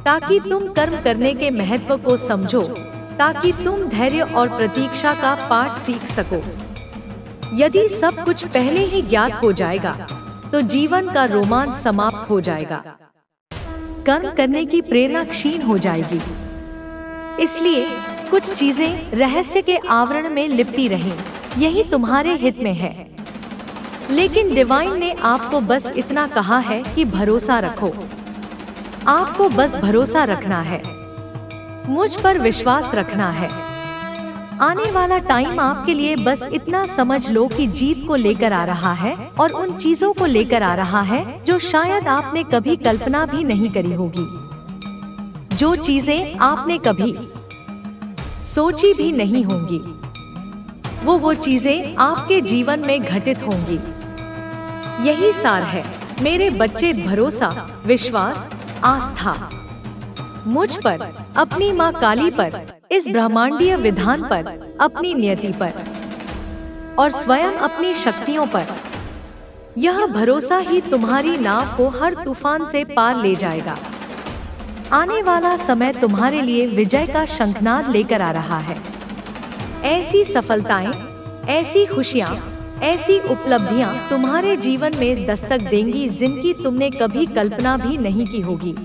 ताकि तुम कर्म करने के महत्व को समझो, ताकि तुम धैर्य और प्रतीक्षा का पाठ सीख सको। यदि सब कुछ पहले ही ज्ञात हो जाएगा तो जीवन का रोमांच समाप्त हो जाएगा, कर्म करने की प्रेरणा क्षीण हो जाएगी। इसलिए कुछ चीजें रहस्य के आवरण में लिपटी रहें, यही तुम्हारे हित में है। लेकिन डिवाइन ने आपको बस इतना कहा है कि भरोसा रखो। आपको बस भरोसा रखना है, मुझ पर विश्वास रखना है। आने वाला टाइम आपके लिए बस इतना समझ लो कि जीत को लेकर आ रहा है और उन चीजों को लेकर आ रहा है जो शायद आपने कभी कल्पना भी नहीं करी होगी, जो चीजें आपने कभी सोची भी नहीं होंगी, वो चीजें आपके जीवन में घटित होंगी। यही सार है मेरे बच्चे, भरोसा, विश्वास, आस्था मुझ पर, अपनी माँ काली पर, इस ब्रह्मांडीय विधान पर, अपनी नियति पर और स्वयं अपनी शक्तियों पर। यह भरोसा ही तुम्हारी नाव को हर तूफान से पार ले जाएगा। आने वाला समय तुम्हारे लिए विजय का शंखनाद लेकर आ रहा है। ऐसी सफलताएं, ऐसी खुशियां, ऐसी उपलब्धियां तुम्हारे जीवन में दस्तक देंगी जिनकी तुमने कभी कल्पना भी नहीं की होगी,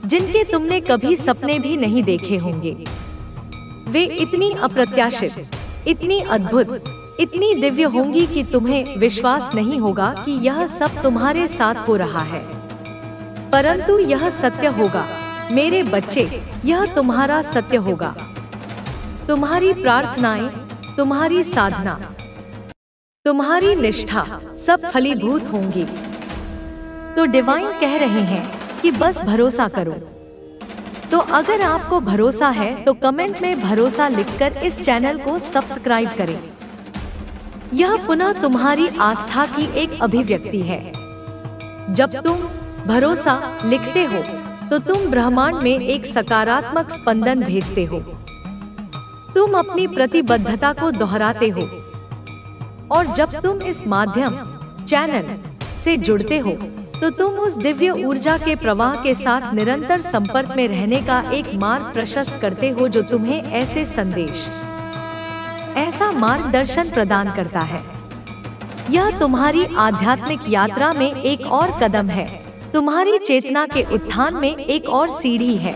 जिनके तुमने कभी सपने भी नहीं देखे होंगे। वे इतनी अप्रत्याशित, इतनी अद्भुत, इतनी दिव्य होंगी कि तुम्हें विश्वास नहीं होगा कि यह सब तुम्हारे साथ हो रहा है। परंतु यह सत्य होगा मेरे बच्चे, यह तुम्हारा सत्य होगा। तुम्हारी प्रार्थनाएं, तुम्हारी साधना, तुम्हारी निष्ठा सब फलीभूत होंगी। तो डिवाइन कह रहे हैं कि बस भरोसा करो। तो अगर आपको भरोसा है तो कमेंट में भरोसा लिखकर इस चैनल को सब्सक्राइब करें। यह पुनः तुम्हारी आस्था की एक अभिव्यक्ति है। जब तुम भरोसा लिखते हो तो तुम ब्रह्मांड में एक सकारात्मक स्पंदन भेजते हो। तुम अपनी प्रतिबद्धता को दोहराते हो और जब तुम इस माध्यम, चैनल से जुड़ते हो तो तुम उस दिव्य ऊर्जा के प्रवाह के साथ निरंतर संपर्क में रहने का एक मार्ग प्रशस्त करते हो जो तुम्हें ऐसे संदेश, ऐसा मार्गदर्शन प्रदान करता है। यह तुम्हारी आध्यात्मिक यात्रा में एक और कदम है, तुम्हारी चेतना के उत्थान में एक और सीढ़ी है।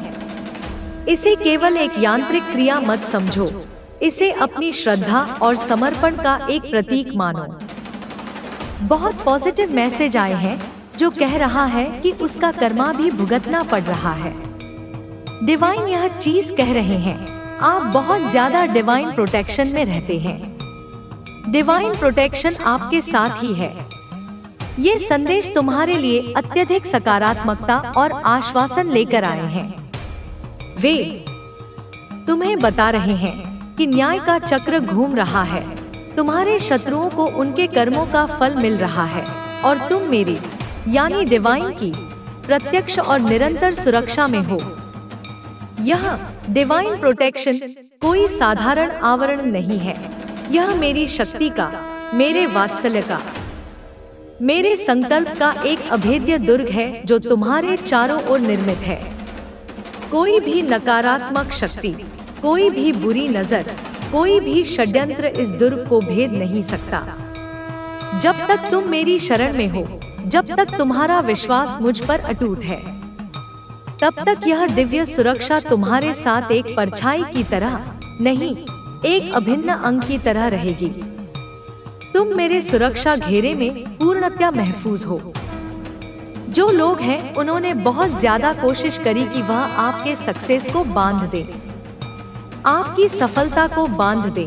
इसे केवल एक यांत्रिक क्रिया मत समझो, इसे अपनी श्रद्धा और समर्पण का एक प्रतीक मानो। बहुत पॉजिटिव मैसेज आए हैं जो कह रहा है कि उसका कर्मा भी भुगतना पड़ रहा है। डिवाइन यह चीज कह रहे हैं, आप बहुत ज्यादा डिवाइन प्रोटेक्शन में रहते हैं। डिवाइन प्रोटेक्शन आपके साथ ही है। ये संदेश तुम्हारे लिए अत्यधिक सकारात्मकता और आश्वासन लेकर आए हैं। वे तुम्हें बता रहे हैं कि न्याय का चक्र घूम रहा है, तुम्हारे शत्रुओं को उनके कर्मों का फल मिल रहा है और तुम मेरी यानी डिवाइन की प्रत्यक्ष और निरंतर सुरक्षा में हो। यह डिवाइन प्रोटेक्शन कोई साधारण आवरण नहीं है, यह मेरी शक्ति का, मेरे वात्सल्य का, मेरे संकल्प का एक अभेद्य दुर्ग है जो तुम्हारे चारों ओर निर्मित है। कोई भी नकारात्मक शक्ति, कोई भी बुरी नजर, कोई भी षड्यंत्र इस दुर्ग को भेद नहीं सकता। जब तक तुम मेरी शरण में हो, जब तक तुम्हारा विश्वास मुझ पर अटूट है, तब तक यह दिव्य सुरक्षा तुम्हारे साथ एक परछाई की तरह नहीं, एक अभिन्न अंग की तरह रहेगी। तुम मेरे सुरक्षा घेरे में पूर्णतया महफूज हो। जो लोग हैं उन्होंने बहुत ज्यादा कोशिश करी कि वह आपके सक्सेस को बांध दे, आपकी सफलता को बांध दे,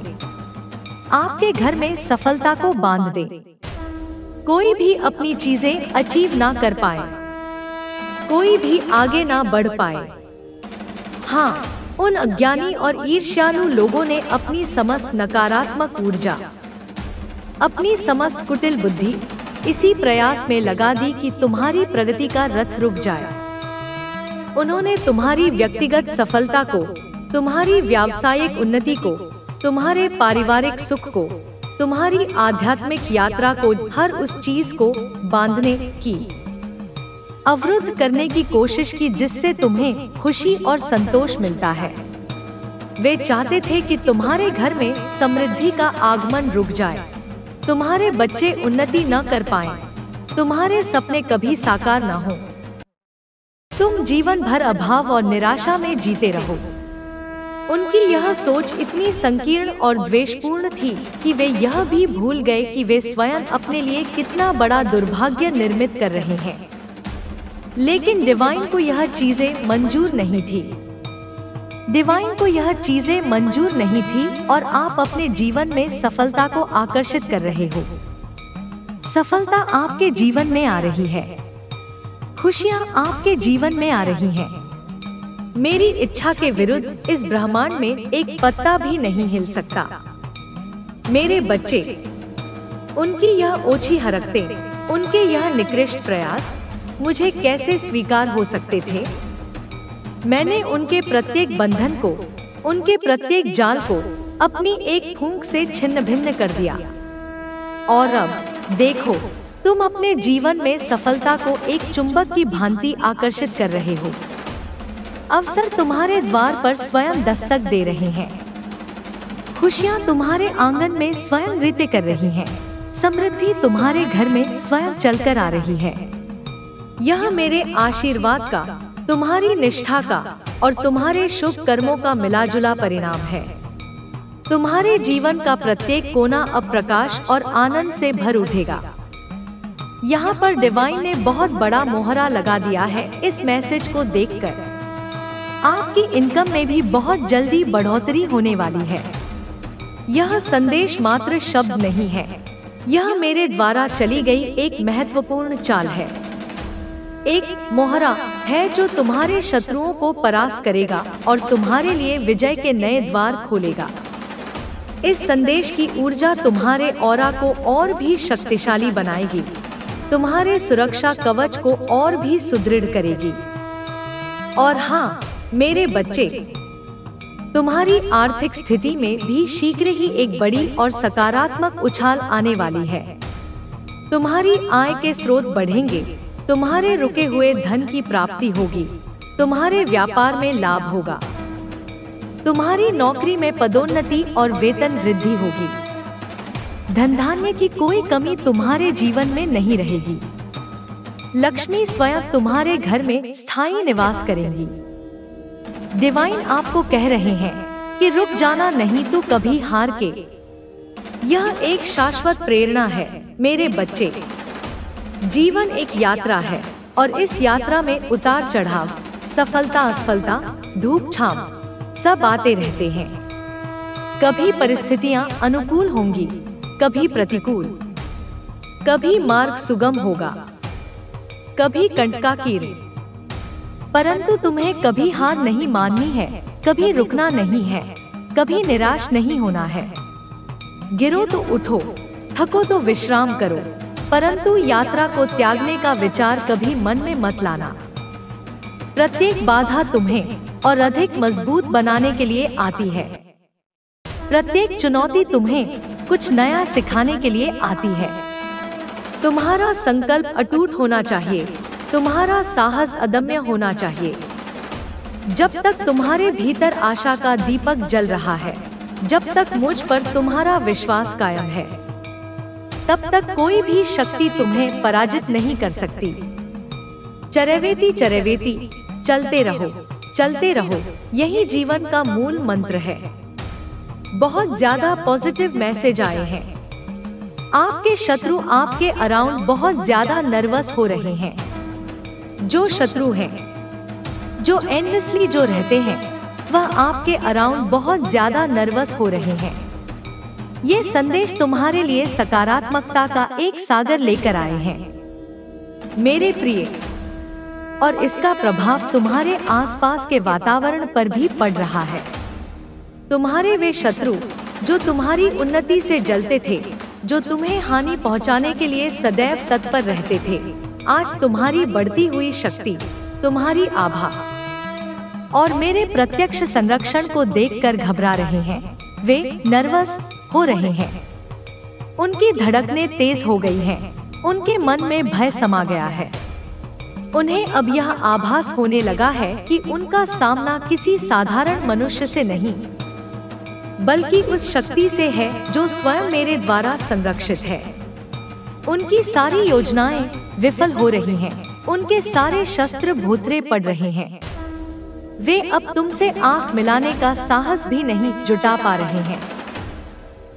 आपके घर में सफलता को बांध दे। कोई भी अपनी चीजें अचीव ना कर पाए, कोई भी आगे ना बढ़ पाए। हाँ, उन अज्ञानी और ईर्ष्यालु लोगों ने अपनी समस्त नकारात्मक ऊर्जा, अपनी समस्त कुटिल बुद्धि इसी प्रयास में लगा दी कि तुम्हारी प्रगति का रथ रुक जाए। उन्होंने तुम्हारी व्यक्तिगत सफलता को, तुम्हारी व्यावसायिक उन्नति को, तुम्हारे पारिवारिक सुख को, तुम्हारी आध्यात्मिक यात्रा को, हर उस चीज को बांधने की, अवरुद्ध करने की कोशिश की जिससे तुम्हें खुशी और संतोष मिलता है। वे चाहते थे कि तुम्हारे घर में समृद्धि का आगमन रुक जाए, तुम्हारे बच्चे उन्नति न कर पाएं, तुम्हारे सपने कभी साकार न हो, तुम जीवन भर अभाव और निराशा में जीते रहो। उनकी यह सोच इतनी संकीर्ण और द्वेषपूर्ण थी कि वे यह भी भूल गए कि वे स्वयं अपने लिए कितना बड़ा दुर्भाग्य निर्मित कर रहे हैं। लेकिन डिवाइन को यह चीजें मंजूर नहीं थी। डिवाइन को यह चीजें मंजूर नहीं थी और आप अपने जीवन में सफलता को आकर्षित कर रहे हो। सफलता आपके जीवन में आ रही है, खुशियां आपके जीवन में आ रही हैं। मेरी इच्छा के विरुद्ध इस ब्रह्मांड में एक पत्ता भी नहीं हिल सकता। मेरे बच्चे, उनकी यह ओछी हरकतें, उनके यह निकृष्ट प्रयास मुझे कैसे स्वीकार हो सकते थे? मैंने उनके प्रत्येक बंधन को, उनके प्रत्येक जाल को अपनी एक फूंक से छिन्न भिन्न कर दिया। और अब देखो, तुम अपने जीवन में सफलता को एक चुंबक की भांति आकर्षित कर रहे हो। अवसर तुम्हारे द्वार पर स्वयं दस्तक दे रहे हैं। खुशियां तुम्हारे आंगन में स्वयं नृत्य कर रही हैं। समृद्धि तुम्हारे घर में स्वयं चलकर आ रही है। यह मेरे आशीर्वाद का, तुम्हारी निष्ठा का और तुम्हारे शुभ कर्मों का मिलाजुला परिणाम है। तुम्हारे जीवन का प्रत्येक कोना अब प्रकाश और आनंद से भर उठेगा। यहाँ पर डिवाइन ने बहुत बड़ा मोहरा लगा दिया है इस मैसेज को देखकर। आपकी इनकम में भी बहुत जल्दी बढ़ोतरी होने वाली है। यह संदेश मात्र शब्द नहीं है, यह मेरे द्वारा चली गई एक महत्वपूर्ण चाल है। एक मोहरा है जो तुम्हारे शत्रुओं को परास्त करेगा और तुम्हारे लिए विजय के नए द्वार खोलेगा। इस संदेश की ऊर्जा तुम्हारे ऑरा को और भी शक्तिशाली बनाएगी, तुम्हारे सुरक्षा कवच को और भी सुदृढ़ करेगी। और हाँ मेरे बच्चे, तुम्हारी आर्थिक स्थिति में भी शीघ्र ही एक बड़ी और सकारात्मक उछाल आने वाली है। तुम्हारी आय के स्रोत बढ़ेंगे, तुम्हारे रुके हुए धन की प्राप्ति होगी, तुम्हारे व्यापार में लाभ होगा, तुम्हारी नौकरी में पदोन्नति और वेतन वृद्धि होगी। धन धान्य की कोई कमी तुम्हारे जीवन में नहीं रहेगी। लक्ष्मी स्वयं तुम्हारे घर में स्थायी निवास करेंगी। डिवाइन आपको कह रहे हैं कि रुक जाना नहीं तो कभी हार के। यह एक शाश्वत प्रेरणा है मेरे बच्चे। जीवन एक यात्रा है और इस यात्रा में उतार चढ़ाव, सफलता असफलता, धूप छांव सब आते रहते हैं। कभी परिस्थितियां अनुकूल होंगी, कभी प्रतिकूल, कभी मार्ग सुगम होगा, कभी कंटकाकीर्ण। परंतु तुम्हें कभी हार नहीं माननी है, कभी रुकना नहीं है, कभी निराश नहीं होना है। गिरो तो उठो, थको तो विश्राम करो, परंतु यात्रा को त्यागने का विचार कभी मन में मत लाना। प्रत्येक बाधा तुम्हें और अधिक मजबूत बनाने के लिए आती है। प्रत्येक चुनौती तुम्हें कुछ नया सिखाने के लिए आती है। तुम्हारा संकल्प अटूट होना चाहिए, तुम्हारा साहस अदम्य होना चाहिए। जब तक तुम्हारे भीतर आशा का दीपक जल रहा है, जब तक मुझ पर तुम्हारा विश्वास कायम है, तब तक कोई भी शक्ति तुम्हें पराजित नहीं कर सकती। चरैवेति चरैवेति, चलते रहो, चलते रहो, यही जीवन का मूल मंत्र है। बहुत ज्यादा पॉजिटिव मैसेज आए हैं। आपके शत्रु आपके अराउंड बहुत ज्यादा नर्वस हो रहे हैं। जो शत्रु हैं, जो एनवियसली जो रहते हैं, वह आपके अराउंड बहुत ज्यादा नर्वस हो रहे हैं। ये संदेश तुम्हारे लिए सकारात्मकता का एक सागर लेकर आए हैं मेरे प्रिय, और इसका प्रभाव तुम्हारे आसपास के वातावरण पर भी पड़ रहा है। तुम्हारे वे शत्रु जो तुम्हारी उन्नति से जलते थे, जो तुम्हें हानि पहुंचाने के लिए सदैव तत्पर रहते थे, आज तुम्हारी बढ़ती हुई शक्ति, तुम्हारी आभा और मेरे प्रत्यक्ष संरक्षण को देखकर घबरा रहे हैं। वे नर्वस हो रहे हैं, उनकी धड़कनें तेज हो गई हैं, उनके मन में भय समा गया है। उन्हें अब यह आभास होने लगा है कि उनका सामना किसी साधारण मनुष्य से नहीं, बल्कि उस शक्ति से है जो स्वयं मेरे द्वारा संरक्षित है। उनकी सारी योजनाएं विफल हो रही हैं, उनके सारे शस्त्र भूतरे पड़ रहे हैं। वे अब तुमसे आंख मिलाने का साहस भी नहीं जुटा पा रहे हैं।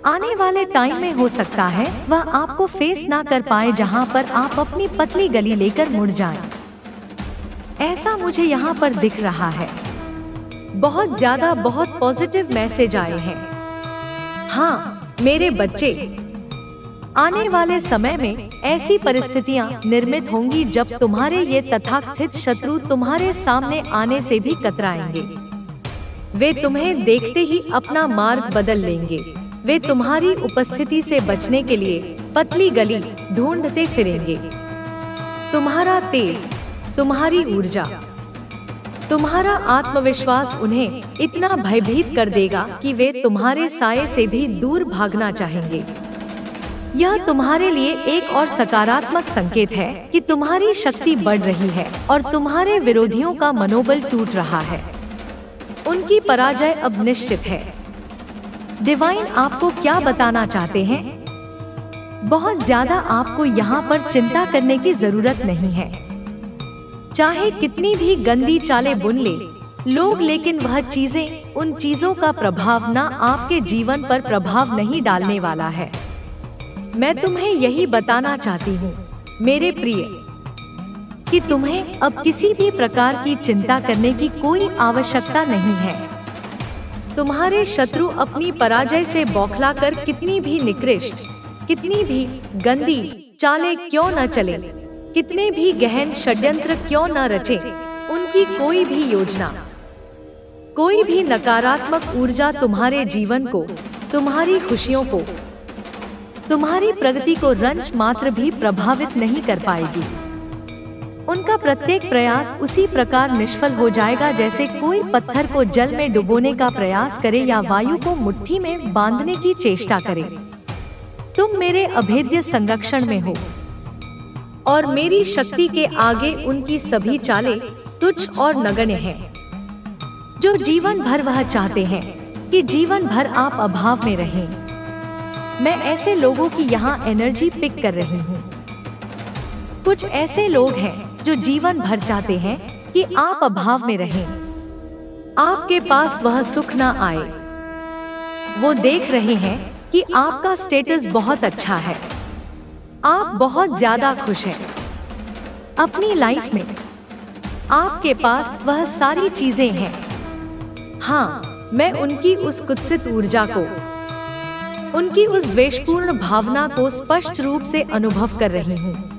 आने वाले टाइम में हो सकता है वह आपको फेस ना कर पाए, जहां पर आप अपनी पतली गली लेकर मुड़ जाएं। ऐसा मुझे यहाँ पर दिख रहा है। बहुत ज्यादा बहुत पॉजिटिव मैसेज आए हैं। हाँ मेरे बच्चे, आने वाले समय में ऐसी परिस्थितियां निर्मित होंगी जब तुम्हारे ये तथाकथित शत्रु तुम्हारे सामने आने से भी कतराएंगे। वे तुम्हें देखते ही अपना मार्ग बदल लेंगे। वे तुम्हारी उपस्थिति से बचने के लिए पतली गली ढूंढते फिरेंगे। तुम्हारा तेज, तुम्हारी ऊर्जा, तुम्हारा आत्मविश्वास उन्हें इतना भयभीत कर देगा कि वे तुम्हारे साये से भी दूर भागना चाहेंगे। यह तुम्हारे लिए एक और सकारात्मक संकेत है कि तुम्हारी शक्ति बढ़ रही है और तुम्हारे विरोधियों का मनोबल टूट रहा है। उनकी पराजय अब निश्चित है। डिवाइन आपको क्या बताना चाहते हैं? बहुत ज्यादा आपको यहाँ पर चिंता करने की जरूरत नहीं है। चाहे कितनी भी गंदी चालें बुन ले लोग, लेकिन वह चीजें, उन चीजों का प्रभाव ना आपके जीवन पर प्रभाव नहीं डालने वाला है। मैं तुम्हें यही बताना चाहती हूँ मेरे प्रिय, कि तुम्हें अब किसी भी प्रकार की चिंता करने की कोई आवश्यकता नहीं है। तुम्हारे शत्रु अपनी पराजय से बौखलाकर कितनी भी निकृष्ट, कितनी भी गंदी चालें क्यों न चले, कितने भी गहन षड्यंत्र क्यों न रचे, उनकी कोई भी योजना, कोई भी नकारात्मक ऊर्जा तुम्हारे जीवन को, तुम्हारी खुशियों को, तुम्हारी प्रगति को रंच मात्र भी प्रभावित नहीं कर पाएगी। उनका प्रत्येक प्रयास उसी प्रकार निष्फल हो जाएगा जैसे कोई पत्थर को जल में डुबोने का प्रयास करे या वायु को मुट्ठी में बांधने की चेष्टा करे। तुम मेरे अभेद्य संरक्षण में हो और मेरी शक्ति के आगे उनकी सभी चालें तुच्छ और नगण्य हैं। जो जीवन भर वह चाहते हैं कि जीवन भर आप अभाव में रहें। मैं ऐसे लोगों की यहाँ एनर्जी पिक कर रही हूँ। कुछ ऐसे लोग हैं जो जीवन भर चाहते हैं कि आप अभाव में रहें, आपके पास वह सुख ना आए। वो देख रहे हैं कि आपका स्टेटस बहुत अच्छा है, आप बहुत ज्यादा खुश हैं अपनी लाइफ में, आपके पास वह सारी चीजें हैं। हाँ, मैं उनकी उस कुत्सित ऊर्जा को, उनकी उस द्वेषपूर्ण भावना को स्पष्ट रूप से अनुभव कर रही हूँ।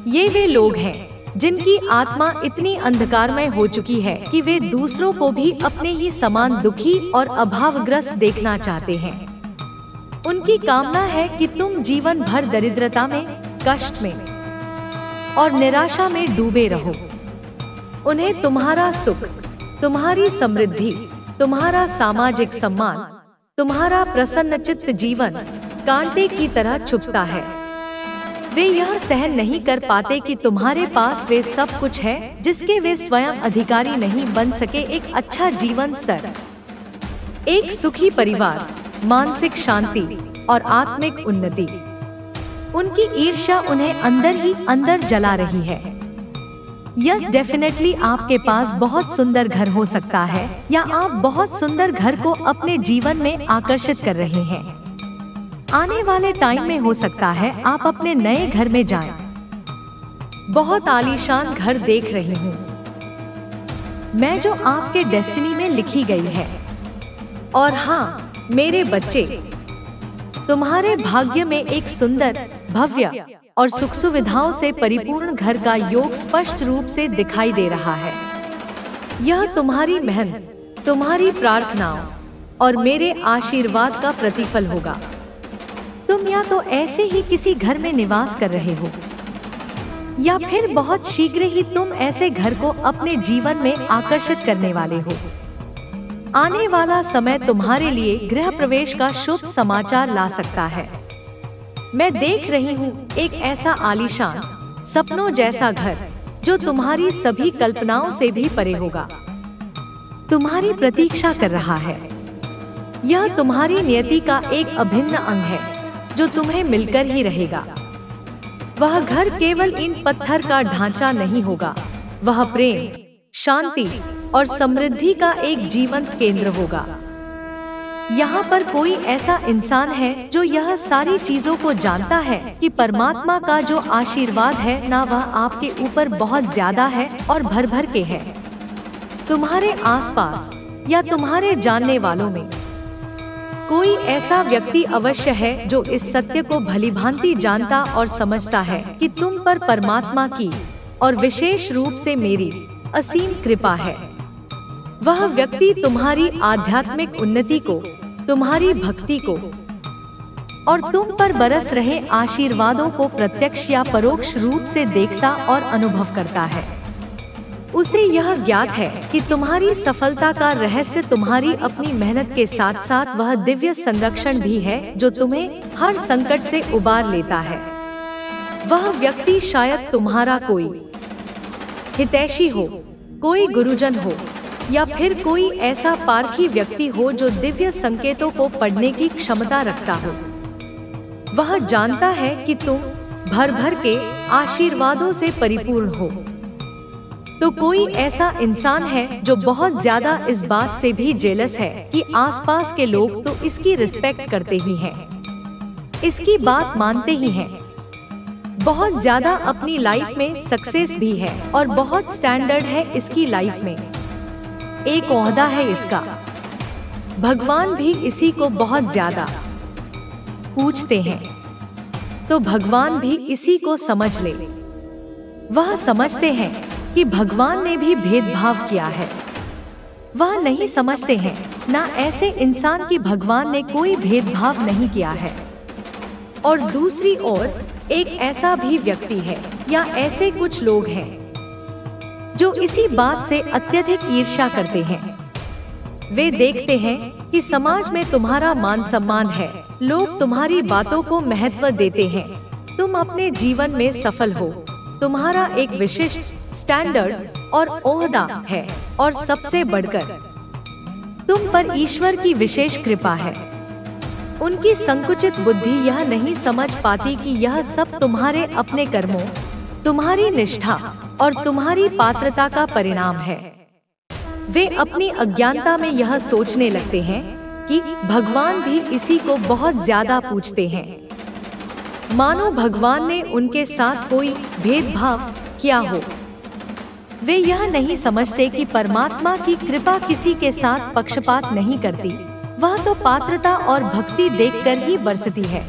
ये वे लोग हैं जिनकी आत्मा इतनी अंधकारमय हो चुकी है कि वे दूसरों को भी अपने ही समान दुखी और अभावग्रस्त देखना चाहते हैं। उनकी कामना है कि तुम जीवन भर दरिद्रता में, कष्ट में और निराशा में डूबे रहो। उन्हें तुम्हारा सुख, तुम्हारी समृद्धि, तुम्हारा सामाजिक सम्मान, तुम्हारा प्रसन्नचित्त जीवन कांटे की तरह चुभता है। वे यह सहन नहीं कर पाते कि तुम्हारे पास वे सब कुछ है जिसके वे स्वयं अधिकारी नहीं बन सके। एक अच्छा जीवन स्तर, एक सुखी परिवार, मानसिक शांति और आत्मिक उन्नति। उनकी ईर्ष्या उन्हें अंदर ही अंदर जला रही है। यस, डेफिनेटली आपके पास बहुत सुंदर घर हो सकता है या आप बहुत सुंदर घर को अपने जीवन में आकर्षित कर रहे हैं। आने वाले टाइम में हो सकता है आप अपने नए घर में जाएं। बहुत आलीशान घर देख रही हूँ मैं, जो आपके डेस्टिनी में लिखी गई है। और हाँ मेरे बच्चे, तुम्हारे भाग्य में एक सुंदर, भव्य और सुख सुविधाओं से परिपूर्ण घर का योग स्पष्ट रूप से दिखाई दे रहा है। यह तुम्हारी मेहनत, तुम्हारी प्रार्थनाओं और मेरे आशीर्वाद का प्रतिफल होगा। तुम या तो ऐसे ही किसी घर में निवास कर रहे हो, या फिर बहुत शीघ्र ही तुम ऐसे घर को अपने जीवन में आकर्षित करने वाले हो। आने वाला समय तुम्हारे लिए गृह प्रवेश का शुभ समाचार ला सकता है। मैं देख रही हूँ एक ऐसा आलीशान, सपनों जैसा घर जो तुम्हारी सभी कल्पनाओं से भी परे होगा, तुम्हारी प्रतीक्षा कर रहा है। यह तुम्हारी नियति का एक अभिन्न अंग है जो तुम्हें मिलकर ही रहेगा। वह घर केवल ईंट पत्थर का ढांचा नहीं होगा, वह प्रेम, शांति और समृद्धि का एक जीवंत केंद्र होगा। यहाँ पर कोई ऐसा इंसान है जो यह सारी चीजों को जानता है कि परमात्मा का जो आशीर्वाद है ना, वह आपके ऊपर बहुत ज्यादा है और भर भर के है। तुम्हारे आसपास या तुम्हारे जानने वालों में कोई ऐसा व्यक्ति अवश्य है जो इस सत्य को भलीभांति जानता और समझता है कि तुम पर परमात्मा की और विशेष रूप से मेरी असीम कृपा है। वह व्यक्ति तुम्हारी आध्यात्मिक उन्नति को, तुम्हारी भक्ति को और तुम पर बरस रहे आशीर्वादों को प्रत्यक्ष या परोक्ष रूप से देखता और अनुभव करता है। उसे यह ज्ञात है कि तुम्हारी सफलता का रहस्य तुम्हारी अपनी मेहनत के साथ साथ वह दिव्य संरक्षण भी है जो तुम्हें हर संकट से उबार लेता है। वह व्यक्ति शायद तुम्हारा कोई हितैषी हो, कोई गुरुजन हो, या फिर कोई ऐसा पारखी व्यक्ति हो जो दिव्य संकेतों को पढ़ने की क्षमता रखता हो। वह जानता है कि तुम भर भर के आशीर्वादों से परिपूर्ण हो। तो कोई ऐसा इंसान है जो बहुत ज्यादा इस बात से भी जेलस है कि आसपास के लोग तो इसकी रिस्पेक्ट करते ही हैं, इसकी बात मानते ही हैं, बहुत ज्यादा अपनी लाइफ में सक्सेस भी है और बहुत स्टैंडर्ड है इसकी लाइफ में, एक ओहदा है इसका। भगवान भी इसी को बहुत ज्यादा पूछते हैं, तो भगवान भी इसी को समझ ले। वह समझते हैं कि भगवान ने भी भेदभाव किया है। वह नहीं समझते हैं ना ऐसे इंसान की भगवान ने कोई भेदभाव नहीं किया है। और दूसरी ओर एक ऐसा भी व्यक्ति है या ऐसे कुछ लोग हैं जो इसी बात से अत्यधिक ईर्ष्या करते हैं। वे देखते हैं कि समाज में तुम्हारा मान सम्मान है, लोग तुम्हारी बातों को महत्व देते हैं, तुम अपने जीवन में सफल हो, तुम्हारा एक विशिष्ट स्टैंडर्ड और ओहदा है और सबसे बढ़कर तुम पर ईश्वर की विशेष कृपा है। उनकी संकुचित बुद्धि यह नहीं समझ पाती कि यह सब तुम्हारे अपने कर्मों, तुम्हारी निष्ठा और तुम्हारी पात्रता का परिणाम है। वे अपनी अज्ञानता में यह सोचने लगते हैं कि भगवान भी इसी को बहुत ज्यादा पूछते हैं, मानो भगवान ने उनके साथ कोई भेदभाव किया हो। वे यह नहीं समझते कि परमात्मा की कृपा किसी के साथ पक्षपात नहीं करती, वह तो पात्रता और भक्ति देखकर ही बरसती है।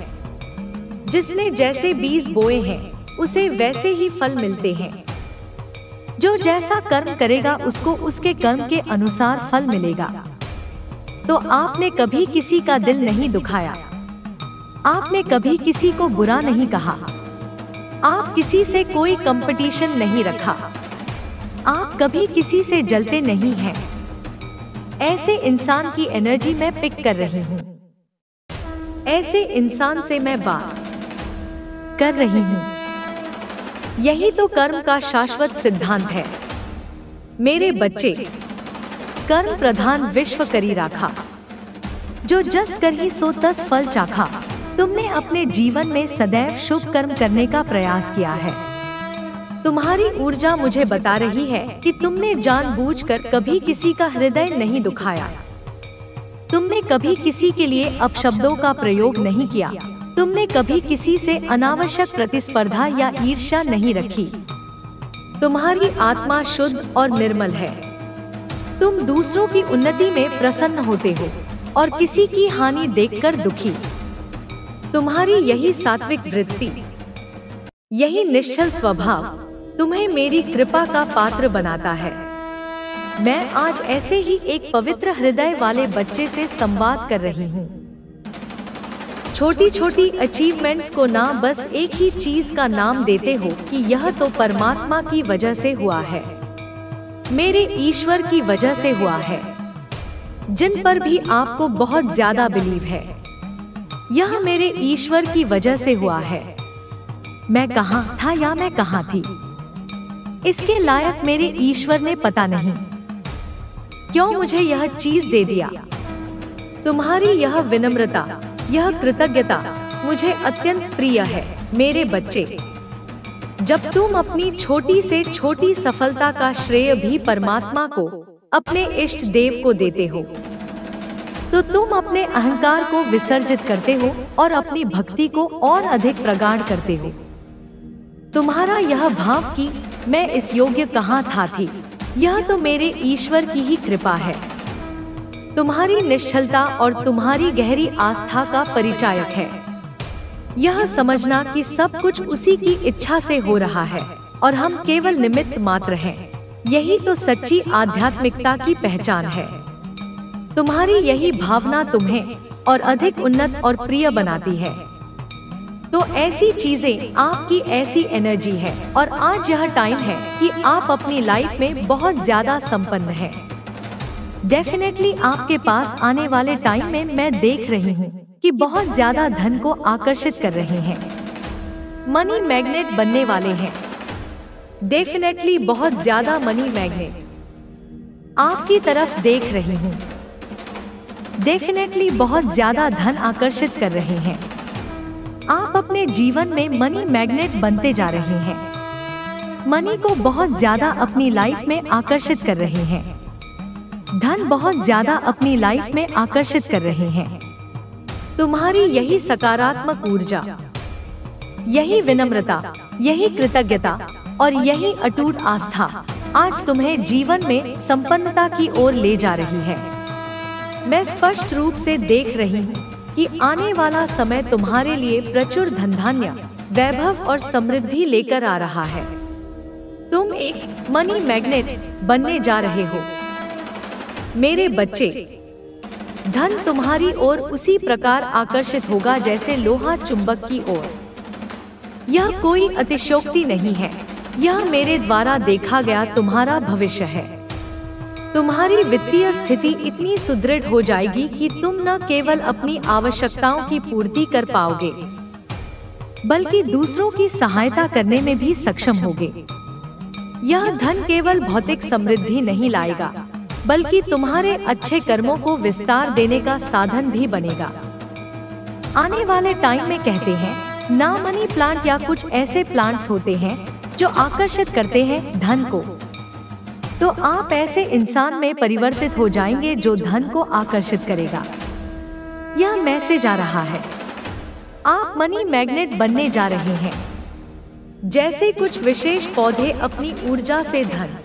जिसने जैसे बीज बोए हैं उसे वैसे ही फल मिलते हैं। जो जैसा कर्म करेगा उसको उसके कर्म के अनुसार फल मिलेगा। तो आपने कभी किसी का दिल नहीं दुखाया, आपने कभी किसी को बुरा नहीं कहा, आप किसी से कोई कंपटीशन नहीं रखा, आप कभी किसी से जलते नहीं हैं। ऐसे इंसान की एनर्जी मैं पिक कर रही हूँ, ऐसे इंसान से मैं बात कर रही हूँ। यही तो कर्म का शाश्वत सिद्धांत है। मेरे बच्चे, कर्म प्रधान विश्व करी राखा, जो जस कर ही सो तस फल चाखा। तुमने अपने जीवन में सदैव शुभ कर्म करने का प्रयास किया है। तुम्हारी ऊर्जा मुझे बता रही है कि तुमने जानबूझकर कभी किसी का हृदय नहीं दुखाया, तुमने कभी किसी के लिए अपशब्दों का प्रयोग नहीं किया, तुमने कभी किसी से अनावश्यक प्रतिस्पर्धा या ईर्ष्या नहीं रखी। तुम्हारी आत्मा शुद्ध और निर्मल है। तुम दूसरों की उन्नति में प्रसन्न होते हो और किसी की हानि देखकर दुखी। तुम्हारी यही सात्विक वृत्ति, यही निश्चल स्वभाव तुम्हें मेरी कृपा का पात्र बनाता है। मैं आज ऐसे ही एक पवित्र हृदय वाले बच्चे से संवाद कर रही हूँ। छोटी छोटी अचीवमेंट्स को ना बस एक ही चीज का नाम देते हो कि यह तो परमात्मा की वजह से हुआ है, मेरे ईश्वर की वजह से हुआ है, जिन पर भी आपको बहुत ज्यादा बिलीव है, यह मेरे ईश्वर की वजह से हुआ है। मैं कहाँ था या मैं कहाँ थी, इसके लायक मेरे ईश्वर ने पता नहीं क्यों मुझे यह चीज दे दिया। तुम्हारी यह विनम्रता, यह कृतज्ञता मुझे अत्यंत प्रिय है मेरे बच्चे। जब तुम अपनी छोटी से छोटी सफलता का श्रेय भी परमात्मा को, अपने इष्ट देव को देते हो, तो तुम अपने अहंकार को विसर्जित करते हो और अपनी भक्ति को और अधिक प्रगाढ़ करते हो। तुम्हारा यह भाव कि मैं इस योग्य कहाँ थी, यह तो मेरे ईश्वर की ही कृपा है। तुम्हारी निश्चलता और तुम्हारी गहरी आस्था का परिचायक है यह समझना कि सब कुछ उसी की इच्छा से हो रहा है और हम केवल निमित्त मात्र हैं। यही तो सच्ची आध्यात्मिकता की पहचान है। तुम्हारी यही भावना तुम्हें और अधिक उन्नत और प्रिय बनाती है। तो ऐसी चीजें आपकी ऐसी एनर्जी है और आज यह टाइम है कि आप अपनी लाइफ में बहुत ज्यादा संपन्न हैं। डेफिनेटली आपके पास आने वाले टाइम में मैं देख रही हूँ कि बहुत ज्यादा धन को आकर्षित कर रहे हैं, मनी मैग्नेट बनने वाले हैं। डेफिनेटली बहुत ज्यादा मनी मैग्नेट आपकी तरफ देख रही हूँ। डेफिनेटली बहुत ज्यादा धन आकर्षित कर रहे हैं। आप अपने जीवन में मनी मैग्नेट बनते जा रहे हैं। मनी को बहुत ज्यादा अपनी लाइफ में आकर्षित कर रहे हैं। धन बहुत ज्यादा अपनी लाइफ में आकर्षित कर रहे हैं। तुम्हारी यही सकारात्मक ऊर्जा, यही विनम्रता, यही कृतज्ञता और यही अटूट आस्था आज तुम्हें जीवन में संपन्नता की ओर ले जा रही है। मैं स्पष्ट रूप से देख रही हूँ कि आने वाला समय तुम्हारे लिए प्रचुर धन धान्य, वैभव और समृद्धि लेकर आ रहा है। तुम एक मनी मैग्नेट बनने जा रहे हो मेरे बच्चे। धन तुम्हारी ओर उसी प्रकार आकर्षित होगा जैसे लोहा चुंबक की ओर। यह कोई अतिशयोक्ति नहीं है, यह मेरे द्वारा देखा गया तुम्हारा भविष्य है। तुम्हारी वित्तीय स्थिति इतनी सुदृढ़ हो जाएगी कि तुम न केवल अपनी आवश्यकताओं की पूर्ति कर पाओगे, बल्कि दूसरों की सहायता करने में भी सक्षम होगे। यह धन केवल भौतिक समृद्धि नहीं लाएगा, बल्कि तुम्हारे अच्छे कर्मों को विस्तार देने का साधन भी बनेगा। आने वाले टाइम में कहते हैं ना मनी प्लांट या कुछ ऐसे प्लांट्स होते हैं जो आकर्षित करते हैं धन को। तो आप ऐसे इंसान में परिवर्तित हो जाएंगे जो धन को आकर्षित करेगा। यह मैसेज आ रहा है, आप मनी मैग्नेट बनने जा रहे हैं। जैसे कुछ विशेष पौधे अपनी ऊर्जा से धन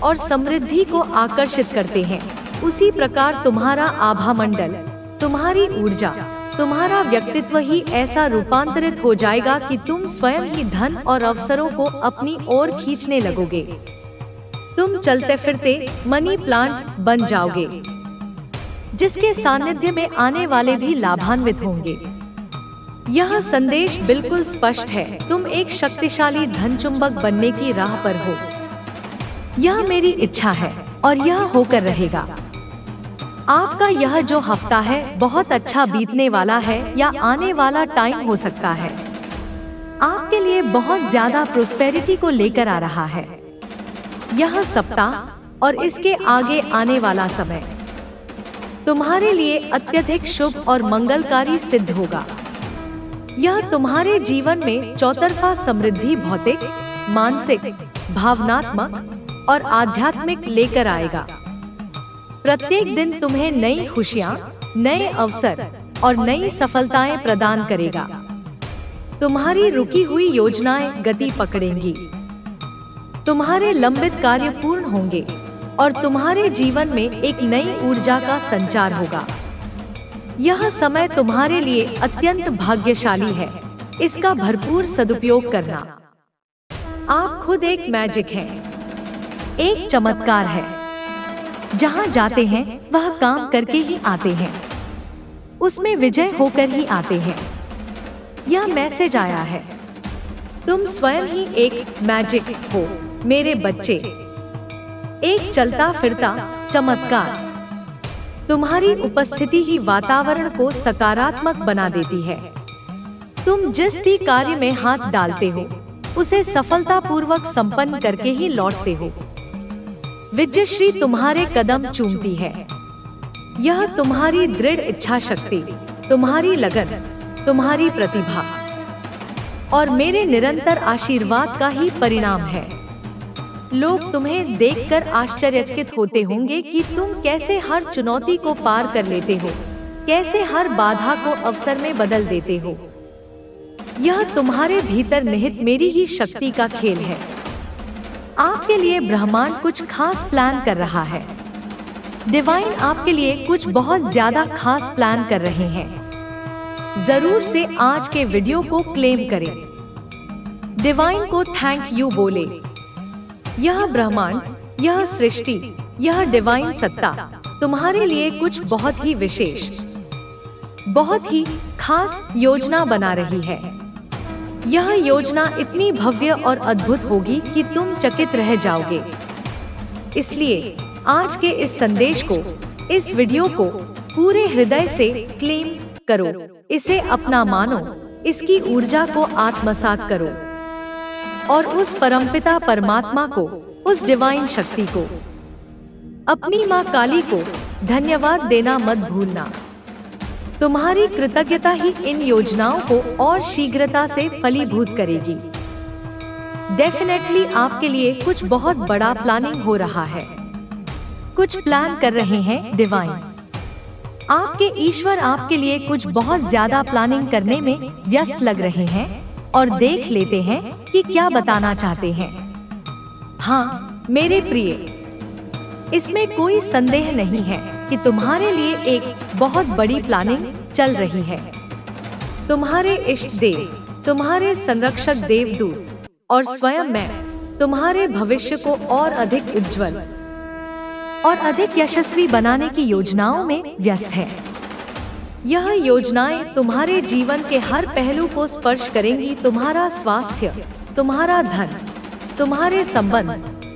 और समृद्धि को आकर्षित करते हैं, उसी प्रकार तुम्हारा आभा मंडल, तुम्हारी ऊर्जा, तुम्हारा व्यक्तित्व ही ऐसा रूपांतरित हो जाएगा कि तुम स्वयं ही धन और अवसरों को अपनी ओर खींचने लगोगे। तुम चलते फिरते मनी प्लांट बन जाओगे, जिसके सानिध्य में आने वाले भी लाभान्वित होंगे। यह संदेश बिल्कुल स्पष्ट है, तुम एक शक्तिशाली धन चुंबक बनने की राह पर हो। यह मेरी इच्छा है और यह होकर रहेगा। आपका यह जो हफ्ता है बहुत अच्छा बीतने वाला है या आने वाला टाइम हो सकता है आपके लिए बहुत ज्यादा प्रोस्पेरिटी को लेकर आ रहा है। यह सप्ताह और इसके आगे आने वाला समय तुम्हारे लिए अत्यधिक शुभ और मंगलकारी सिद्ध होगा। यह तुम्हारे जीवन में चौतरफा समृद्धि भौतिक, मानसिक, भावनात्मक और आध्यात्मिक लेकर आएगा। प्रत्येक दिन तुम्हें नई खुशियाँ, नए अवसर और नई सफलताएं प्रदान करेगा। तुम्हारी रुकी हुई योजनाएं गति पकड़ेंगी। तुम्हारे लंबित कार्य पूर्ण होंगे और तुम्हारे जीवन में एक नई ऊर्जा का संचार होगा। यह समय तुम्हारे लिए अत्यंत भाग्यशाली है, इसका भरपूर सदुपयोग करना। आप खुद एक मैजिक हैं, एक चमत्कार है। जहां जाते हैं वह काम करके ही आते हैं, उसमें विजय होकर ही आते हैं। यह मैसेज आया है, तुम स्वयं ही एक मैजिक हो मेरे बच्चे, एक चलता फिरता चमत्कार। तुम्हारी उपस्थिति ही वातावरण को सकारात्मक बना देती है। तुम जिस भी कार्य में हाथ डालते हो उसे सफलतापूर्वक संपन्न करके ही लौटते हो। विजयश्री तुम्हारे कदम चूमती है। यह तुम्हारी दृढ़ इच्छा शक्ति, तुम्हारी लगन, तुम्हारी प्रतिभा और मेरे निरंतर आशीर्वाद का ही परिणाम है। लोग तुम्हें देखकर आश्चर्यचकित होते होंगे कि तुम कैसे हर चुनौती को पार कर लेते हो, कैसे हर बाधा को अवसर में बदल देते हो। यह तुम्हारे भीतर निहित मेरी ही शक्ति का खेल है। आपके लिए ब्रह्मांड कुछ खास प्लान कर रहा है। डिवाइन आपके लिए कुछ बहुत ज्यादा खास प्लान कर रहे हैं। जरूर से आज के वीडियो को क्लेम करें, डिवाइन को थैंक यू बोले। यह ब्रह्मांड, यह सृष्टि, यह डिवाइन सत्ता तुम्हारे लिए कुछ बहुत ही विशेष, बहुत ही खास योजना बना रही है। यह योजना इतनी भव्य और अद्भुत होगी कि तुम चकित रह जाओगे। इसलिए आज के इस संदेश को, इस वीडियो को पूरे हृदय से क्लेम करो, इसे अपना मानो, इसकी ऊर्जा को आत्मसात करो और उस परमपिता परमात्मा को, उस डिवाइन शक्ति को, अपनी माँ काली को धन्यवाद देना मत भूलना। तुम्हारी कृतज्ञता ही इन योजनाओं को और शीघ्रता से फलीभूत करेगी। डेफिनेटली आपके लिए कुछ बहुत बड़ा प्लानिंग हो रहा है, कुछ प्लान कर रहे हैं डिवाइन। आपके ईश्वर आपके लिए कुछ बहुत ज्यादा प्लानिंग करने में व्यस्त लग रहे हैं और देख लेते हैं कि क्या बताना चाहते हैं। हाँ मेरे प्रिय, इसमें कोई संदेह नहीं है कि तुम्हारे लिए एक बहुत बड़ी प्लानिंग चल रही है। तुम्हारे इष्ट देव, तुम्हारे संरक्षक देवदूत और स्वयं मैं तुम्हारे भविष्य को और अधिक उज्जवल और अधिक यशस्वी बनाने की योजनाओं में व्यस्त है। यह योजनाएं तुम्हारे जीवन के हर पहलू को स्पर्श करेंगी। तुम्हारा स्वास्थ्य, तुम्हारा धन, तुम्हारे संबंध,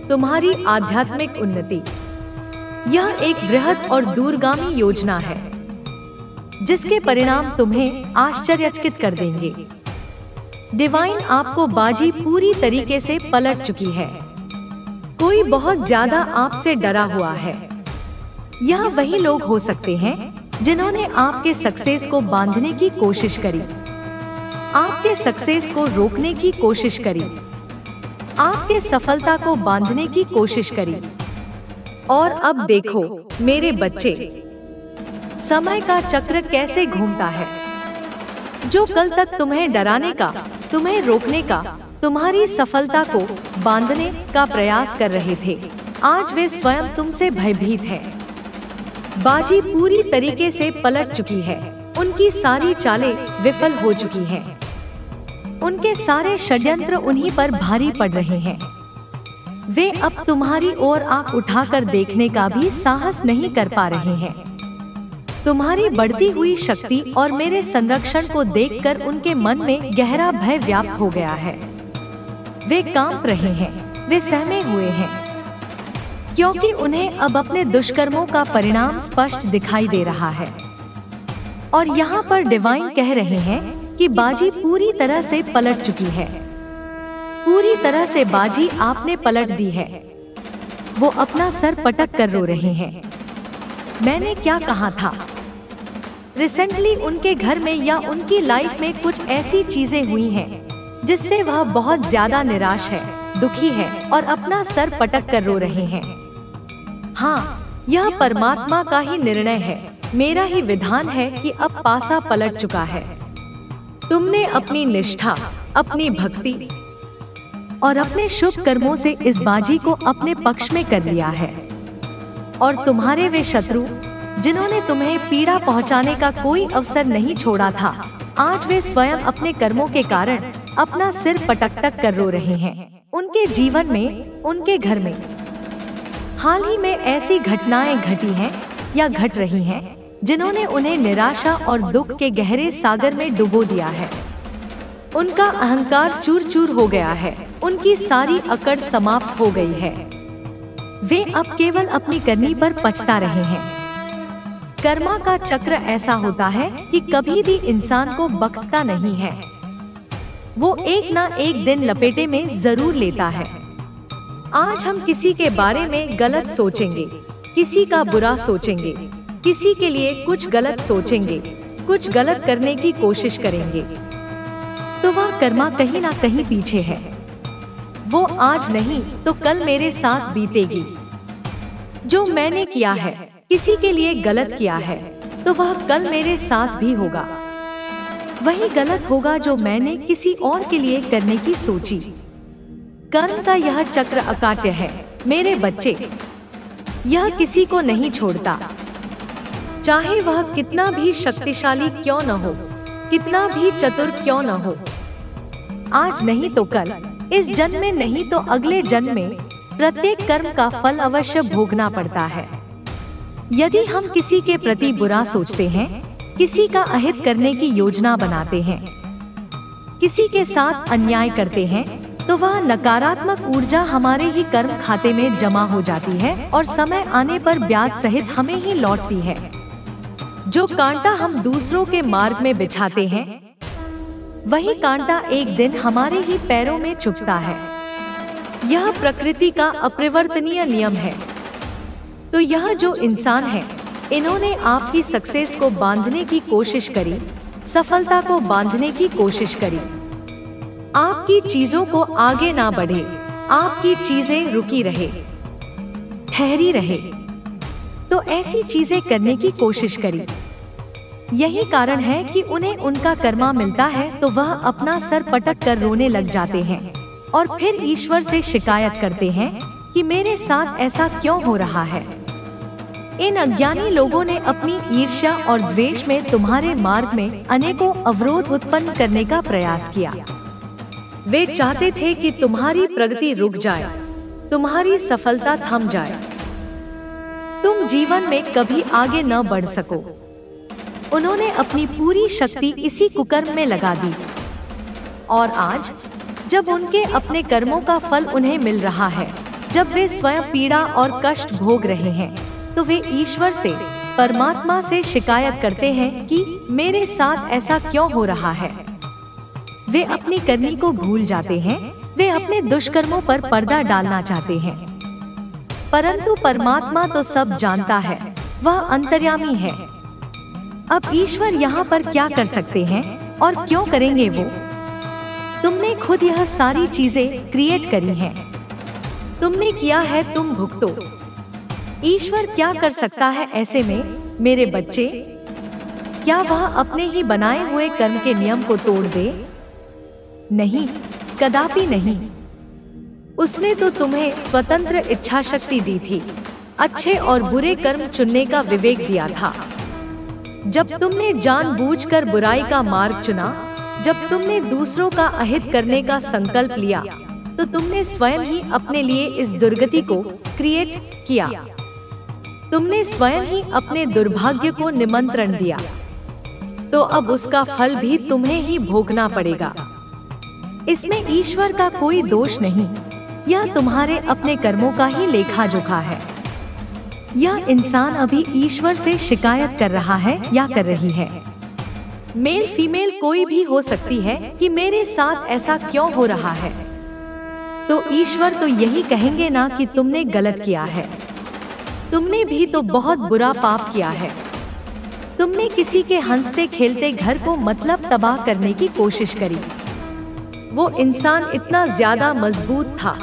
तुम्हारी आध्यात्मिक उन्नति। यह एक वृहद और दूरगामी योजना है जिसके परिणाम तुम्हें आश्चर्यचकित कर देंगे। डिवाइन आपको बाजी पूरी तरीके से पलट चुकी है। कोई बहुत ज्यादा आपसे डरा हुआ है। यह वही लोग हो सकते हैं जिन्होंने आपके सक्सेस को बांधने की कोशिश करी, आपके सक्सेस को रोकने की कोशिश करी, आपके सफलता को बांधने की कोशिश करी। और अब देखो मेरे बच्चे, समय का चक्र कैसे घूमता है। जो कल तक तुम्हें डराने का, तुम्हें रोकने का, तुम्हारी सफलता को बांधने का प्रयास कर रहे थे, आज वे स्वयं तुमसे भयभीत हैं। बाजी पूरी तरीके से पलट चुकी है। उनकी सारी चालें विफल हो चुकी हैं। उनके सारे षड्यंत्र उन्हीं पर भारी पड़ रहे हैं। वे अब तुम्हारी ओर आंख उठाकर देखने का भी साहस नहीं कर पा रहे हैं। तुम्हारी बढ़ती हुई शक्ति और मेरे संरक्षण को देखकर उनके मन में गहरा भय व्याप्त हो गया है। वे कांप रहे हैं, वे सहमे हुए हैं, क्योंकि उन्हें अब अपने दुष्कर्मों का परिणाम स्पष्ट दिखाई दे रहा है। और यहाँ पर डिवाइन कह रहे हैं कि बाजी पूरी तरह से पलट चुकी है। पूरी तरह से बाजी आपने पलट दी है। वो अपना सर पटक कर रो रहे हैं। मैंने क्या कहा था? रिसेंटली उनके घर में या उनकी लाइफ में कुछ ऐसी चीजें हुई हैं जिससे वह बहुत ज्यादा निराश है, दुखी है और अपना सर पटक कर रो रहे हैं। हाँ, यह परमात्मा का ही निर्णय है, मेरा ही विधान है कि अब पासा पलट चुका है। तुमने अपनी निष्ठा, अपनी भक्ति, और अपने शुभ कर्मों से इस बाजी को अपने पक्ष में कर लिया है। और तुम्हारे वे शत्रु जिन्होंने तुम्हें पीड़ा पहुंचाने का कोई अवसर नहीं छोड़ा था, आज वे स्वयं अपने कर्मों के कारण अपना सिर पटक कर रो रहे हैं। उनके जीवन में, उनके घर में हाल ही में ऐसी घटनाएं घटी हैं या घट रही हैं जिन्होंने उन्हें निराशा और दुख के गहरे सागर में डुबो दिया है। उनका अहंकार चूर चूर हो गया है, उनकी सारी अकड़ समाप्त हो गई है। वे अब केवल अपनी करनी पर पछता रहे हैं। कर्मा का चक्र ऐसा होता है कि कभी भी इंसान को बख्शता नहीं है, वो एक ना एक दिन लपेटे में जरूर लेता है। आज हम किसी के बारे में गलत सोचेंगे, किसी का बुरा सोचेंगे, किसी के लिए कुछ गलत सोचेंगे, कुछ गलत करने की कोशिश करेंगे, तो वह कर्मा कहीं ना कहीं पीछे है। वो आज नहीं तो कल मेरे साथ बीतेगी। जो मैंने किया है, किसी के लिए गलत किया है, तो वह कल मेरे साथ भी होगा। वही गलत होगा जो मैंने किसी और के लिए करने की सोची। कर्म का यह चक्र अकाट्य है मेरे बच्चे, यह किसी को नहीं छोड़ता, चाहे वह कितना भी शक्तिशाली क्यों न हो, कितना भी चतुर क्यों न हो। आज नहीं तो कल, इस जन्म में नहीं तो अगले जन्म में प्रत्येक कर्म का फल अवश्य भोगना पड़ता है। यदि हम किसी के प्रति बुरा सोचते हैं, किसी का अहित करने की योजना बनाते हैं, किसी के साथ अन्याय करते हैं, तो वह नकारात्मक ऊर्जा हमारे ही कर्म खाते में जमा हो जाती है और समय आने पर ब्याज सहित हमें ही लौटती है। जो कांटा हम दूसरों के मार्ग में बिछाते हैं, वही कांटा एक दिन हमारे ही पैरों में चुभता है। यह प्रकृति का अपरिवर्तनीय नियम है। तो यह जो इंसान है, इन्होंने आपकी सक्सेस को बांधने की कोशिश करी, सफलता को बांधने की कोशिश करी। आपकी चीजों को आगे ना बढ़े, आपकी चीजें रुकी रहे, ठहरी रहे, तो ऐसी चीजें करने की कोशिश करी। यही कारण है कि उन्हें उनका कर्मा मिलता है तो वह अपना सर पटक कर रोने लग जाते हैं और फिर ईश्वर से शिकायत करते हैं कि मेरे साथ ऐसा क्यों हो रहा है। इन अज्ञानी लोगों ने अपनी ईर्ष्या और द्वेष में तुम्हारे मार्ग में अनेकों अवरोध उत्पन्न करने का प्रयास किया। वे चाहते थे कि तुम्हारी प्रगति रुक जाए, तुम्हारी सफलता थम जाए, तुम जीवन में कभी आगे न बढ़ सको। उन्होंने अपनी पूरी शक्ति इसी कुकर्म में लगा दी। और आज जब उनके अपने कर्मों का फल उन्हें मिल रहा है, जब वे स्वयं पीड़ा और कष्ट भोग रहे हैं, तो वे ईश्वर से, परमात्मा से शिकायत करते हैं कि मेरे साथ ऐसा क्यों हो रहा है। वे अपनी करनी को भूल जाते हैं, वे अपने दुष्कर्मों पर पर्दा डालना चाहते हैं, परंतु परमात्मा तो सब जानता है, वह अंतर्यामी है। अब ईश्वर यहाँ पर क्या कर सकते हैं और क्यों करेंगे वो? तुमने खुद यह सारी चीजें क्रिएट करी हैं, तुमने किया है, तुम भुगतो। ईश्वर क्या कर सकता है ऐसे में मेरे बच्चे? क्या वह अपने ही बनाए हुए कर्म के नियम को तोड़ दे? नहीं, कदापि नहीं। उसने तो तुम्हें स्वतंत्र इच्छा शक्ति दी थी, अच्छे और बुरे कर्म चुनने का विवेक दिया था। जब तुमने जानबूझकर बुराई का मार्ग चुना, जब तुमने दूसरों का अहित करने का संकल्प लिया, तो तुमने स्वयं ही अपने लिए इस दुर्गति को क्रिएट किया। तुमने स्वयं ही अपने दुर्भाग्य को निमंत्रण दिया, तो अब उसका फल भी तुम्हें ही भोगना पड़ेगा। इसमें ईश्वर का कोई दोष नहीं, यह तुम्हारे अपने कर्मों का ही लेखा जोखा है। यह इंसान अभी ईश्वर से शिकायत कर रहा है या कर रही है। मेल फीमेल कोई भी हो सकती है कि मेरे साथ ऐसा क्यों हो रहा है, तो ईश्वर तो यही कहेंगे ना कि तुमने गलत किया है, तुमने भी तो बहुत बुरा पाप किया है। तुमने किसी के हंसते खेलते घर को मतलब तबाह करने की कोशिश करी। वो इंसान इतना ज्यादा मजबूत था,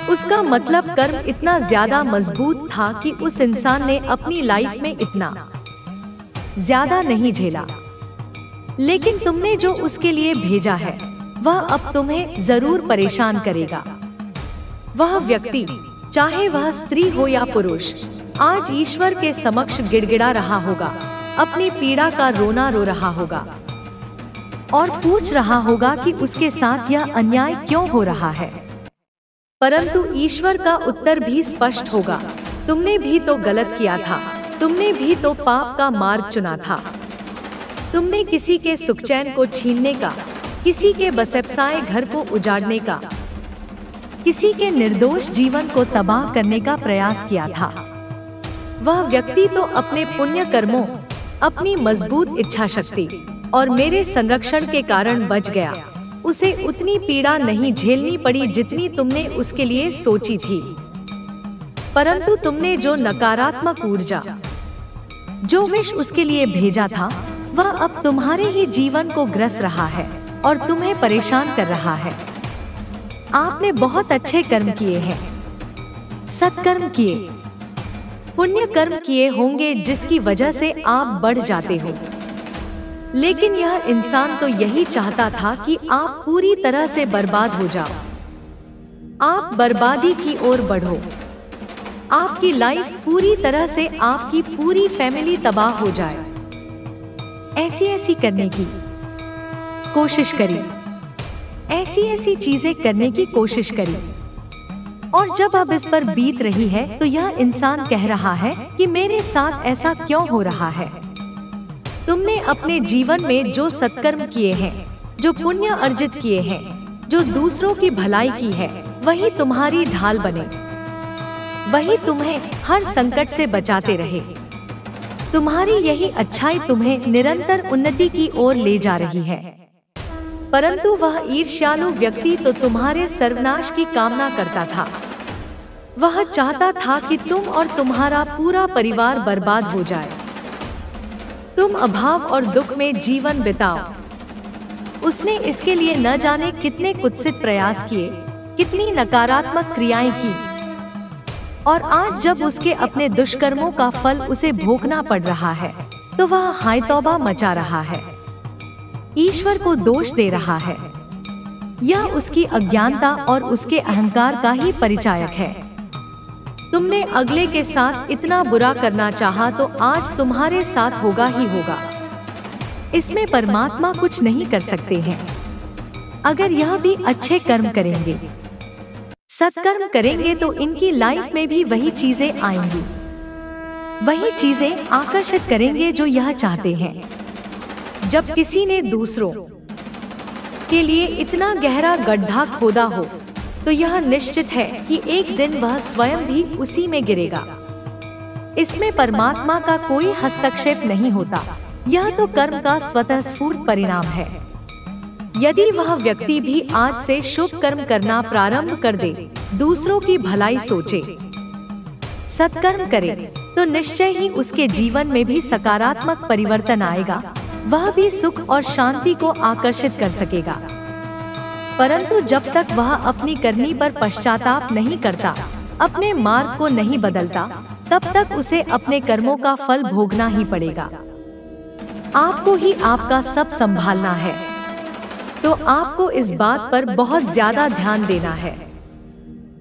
उसका मतलब कर्म इतना ज्यादा मजबूत था कि उस इंसान ने अपनी लाइफ में इतना ज्यादा नहीं झेला। लेकिन तुमने जो उसके लिए भेजा है, वह अब तुम्हें जरूर परेशान करेगा। वह व्यक्ति, चाहे वह स्त्री हो या पुरुष, आज ईश्वर के समक्ष गिड़गिड़ा रहा होगा, अपनी पीड़ा का रोना रो रहा होगा और पूछ रहा होगा कि उसके साथ यह अन्याय क्यों हो रहा है। परंतु ईश्वर का उत्तर भी स्पष्ट होगा, तुमने भी तो गलत किया था, तुमने भी तो पाप का मार्ग चुना था। तुमने किसी के सुख चैन को छीनने का, किसी के बसेबसाए घर को उजाड़ने का, किसी के निर्दोष जीवन को तबाह करने का प्रयास किया था। वह व्यक्ति तो अपने पुण्य कर्मों, अपनी मजबूत इच्छा शक्ति और मेरे संरक्षण के कारण बच गया। उसे उतनी पीड़ा नहीं झेलनी पड़ी जितनी तुमने उसके लिए सोची थी। परंतु तुमने जो नकारात्मक ऊर्जा, जो विष उसके लिए भेजा था, वह अब तुम्हारे ही जीवन को ग्रस रहा है और तुम्हें परेशान कर रहा है। आपने बहुत अच्छे कर्म किए हैं, सत्कर्म किए, पुण्य कर्म किए होंगे जिसकी वजह से आप बढ़ जाते हो। लेकिन यह इंसान तो यही चाहता था कि आप पूरी तरह से बर्बाद हो जाओ, आप बर्बादी की ओर बढ़ो, आपकी लाइफ पूरी तरह से, आपकी पूरी फैमिली तबाह हो जाए। ऐसी ऐसी करने की कोशिश करी, ऐसी ऐसी चीजें करने की कोशिश करी, और जब अब इस पर बीत रही है तो यह इंसान कह रहा है कि मेरे साथ ऐसा क्यों हो रहा है। तुमने अपने जीवन में जो सत्कर्म किए हैं, जो पुण्य अर्जित किए हैं, जो दूसरों की भलाई की है, वही तुम्हारी ढाल बने, वही तुम्हें हर संकट से बचाते रहे। तुम्हारी यही अच्छाई तुम्हें निरंतर उन्नति की ओर ले जा रही है। परंतु वह ईर्ष्यालु व्यक्ति तो तुम्हारे सर्वनाश की कामना करता था। वह चाहता था कि तुम और तुम्हारा पूरा परिवार बर्बाद हो जाए, तुम अभाव और दुख में जीवन बिताओ। उसने इसके लिए न जाने कितने कुत्सित प्रयास किए, कितनी नकारात्मक क्रियाएं की, और आज जब उसके अपने दुष्कर्मों का फल उसे भोगना पड़ रहा है तो वह हाय तौबा मचा रहा है, ईश्वर को दोष दे रहा है। यह उसकी अज्ञानता और उसके अहंकार का ही परिचायक है। तुमने अगले के साथ इतना बुरा करना चाहा तो आज तुम्हारे साथ होगा ही होगा। इसमें परमात्मा कुछ नहीं कर सकते हैं। अगर यह भी अच्छे कर्म करेंगे, सत्कर्म करेंगे तो इनकी लाइफ में भी वही चीजें आएंगी, वही चीजें आकर्षित करेंगे जो यह चाहते हैं। जब किसी ने दूसरों के लिए इतना गहरा गड्ढा खोदा हो तो यह निश्चित है कि एक दिन वह स्वयं भी उसी में गिरेगा। इसमें परमात्मा का कोई हस्तक्षेप नहीं होता, यह तो कर्म का स्वतः स्फूर्त परिणाम है। यदि वह व्यक्ति भी आज से शुभ कर्म करना प्रारंभ कर दे, दूसरों की भलाई सोचे, सत्कर्म करे, तो निश्चय ही उसके जीवन में भी सकारात्मक परिवर्तन आएगा। वह भी सुख और शांति को आकर्षित कर सकेगा। परंतु जब तक वह अपनी करनी पर पश्चाताप नहीं करता, अपने मार्ग को नहीं बदलता, तब तक उसे अपने कर्मों का फल भोगना ही पड़ेगा। आपको ही आपका सब संभालना है, तो आपको इस बात पर बहुत ज्यादा ध्यान देना है।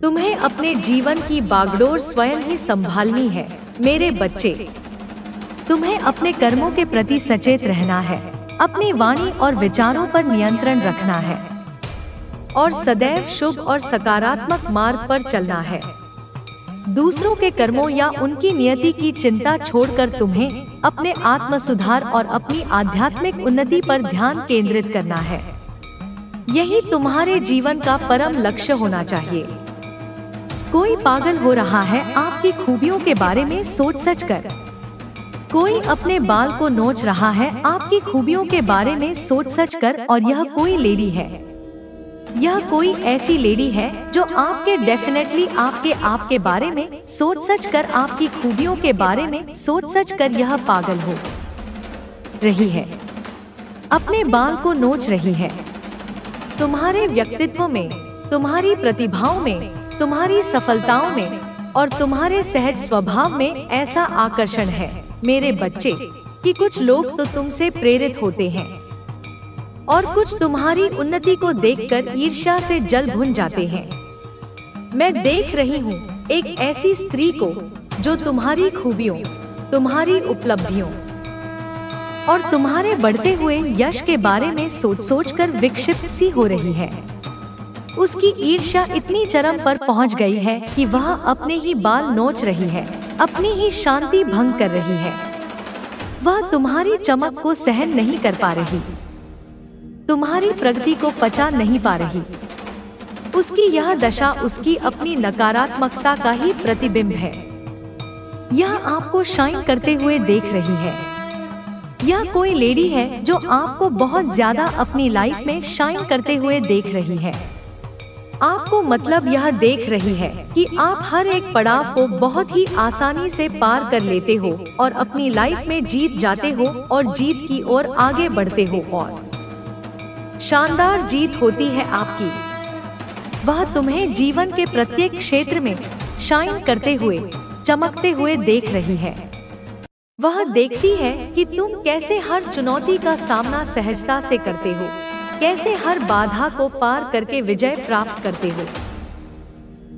तुम्हें अपने जीवन की बागडोर स्वयं ही संभालनी है। मेरे बच्चे, तुम्हें अपने कर्मों के प्रति सचेत रहना है, अपनी वाणी और विचारों पर नियंत्रण रखना है और सदैव शुभ और सकारात्मक मार्ग पर चलना है। दूसरों के कर्मों या उनकी नियति की चिंता छोड़कर तुम्हें अपने आत्म सुधार और अपनी आध्यात्मिक उन्नति पर ध्यान केंद्रित करना है। यही तुम्हारे जीवन का परम लक्ष्य होना चाहिए। कोई पागल हो रहा है आपकी खूबियों के बारे में सोच सच कर, कोई अपने बाल को नोच रहा है आपकी खूबियों के बारे में सोच सच कर, और यह कोई लेडी है, यह कोई ऐसी लेडी है जो आपके डेफिनेटली आपके बारे में सोच सच कर, आपकी खूबियों के बारे में सोच सच कर यह पागल हो रही है, अपने बाल को नोच रही है। तुम्हारे व्यक्तित्व में, तुम्हारी प्रतिभाओं में, तुम्हारी सफलताओं में और तुम्हारे सहज स्वभाव में ऐसा आकर्षण है मेरे बच्चे कि कुछ लोग तो तुमसे प्रेरित होते हैं और कुछ तुम्हारी उन्नति को देखकर ईर्ष्या से जल भुन जाते हैं। मैं देख रही हूँ एक ऐसी स्त्री को जो तुम्हारी खूबियों, तुम्हारी उपलब्धियों और तुम्हारे बढ़ते हुए यश के बारे में सोच कर विक्षिप्त सी हो रही है। उसकी ईर्ष्या इतनी चरम पर पहुंच गई है कि वह अपने ही बाल नोच रही है, अपनी ही शांति भंग कर रही है। वह तुम्हारी चमक को सहन नहीं कर पा रही, तुम्हारी प्रगति को पचा नहीं पा रही। उसकी यह दशा उसकी अपनी नकारात्मकता का ही प्रतिबिंब है। यह आपको शाइन करते हुए देख रही है। यह कोई लेडी है जो आपको बहुत ज्यादा अपनी लाइफ में शाइन करते हुए देख रही है। आपको मतलब यह देख रही है कि आप हर एक पड़ाव को बहुत ही आसानी से पार कर लेते हो और अपनी लाइफ में जीत जाते हो और जीत की ओर आगे बढ़ते हो और शानदार जीत होती है आपकी। वह तुम्हें जीवन के प्रत्येक क्षेत्र में शाइन करते हुए, चमकते हुए देख रही है। वह देखती है कि तुम कैसे हर चुनौती का सामना सहजता से करते हो, कैसे हर बाधा को पार करके विजय प्राप्त करते हो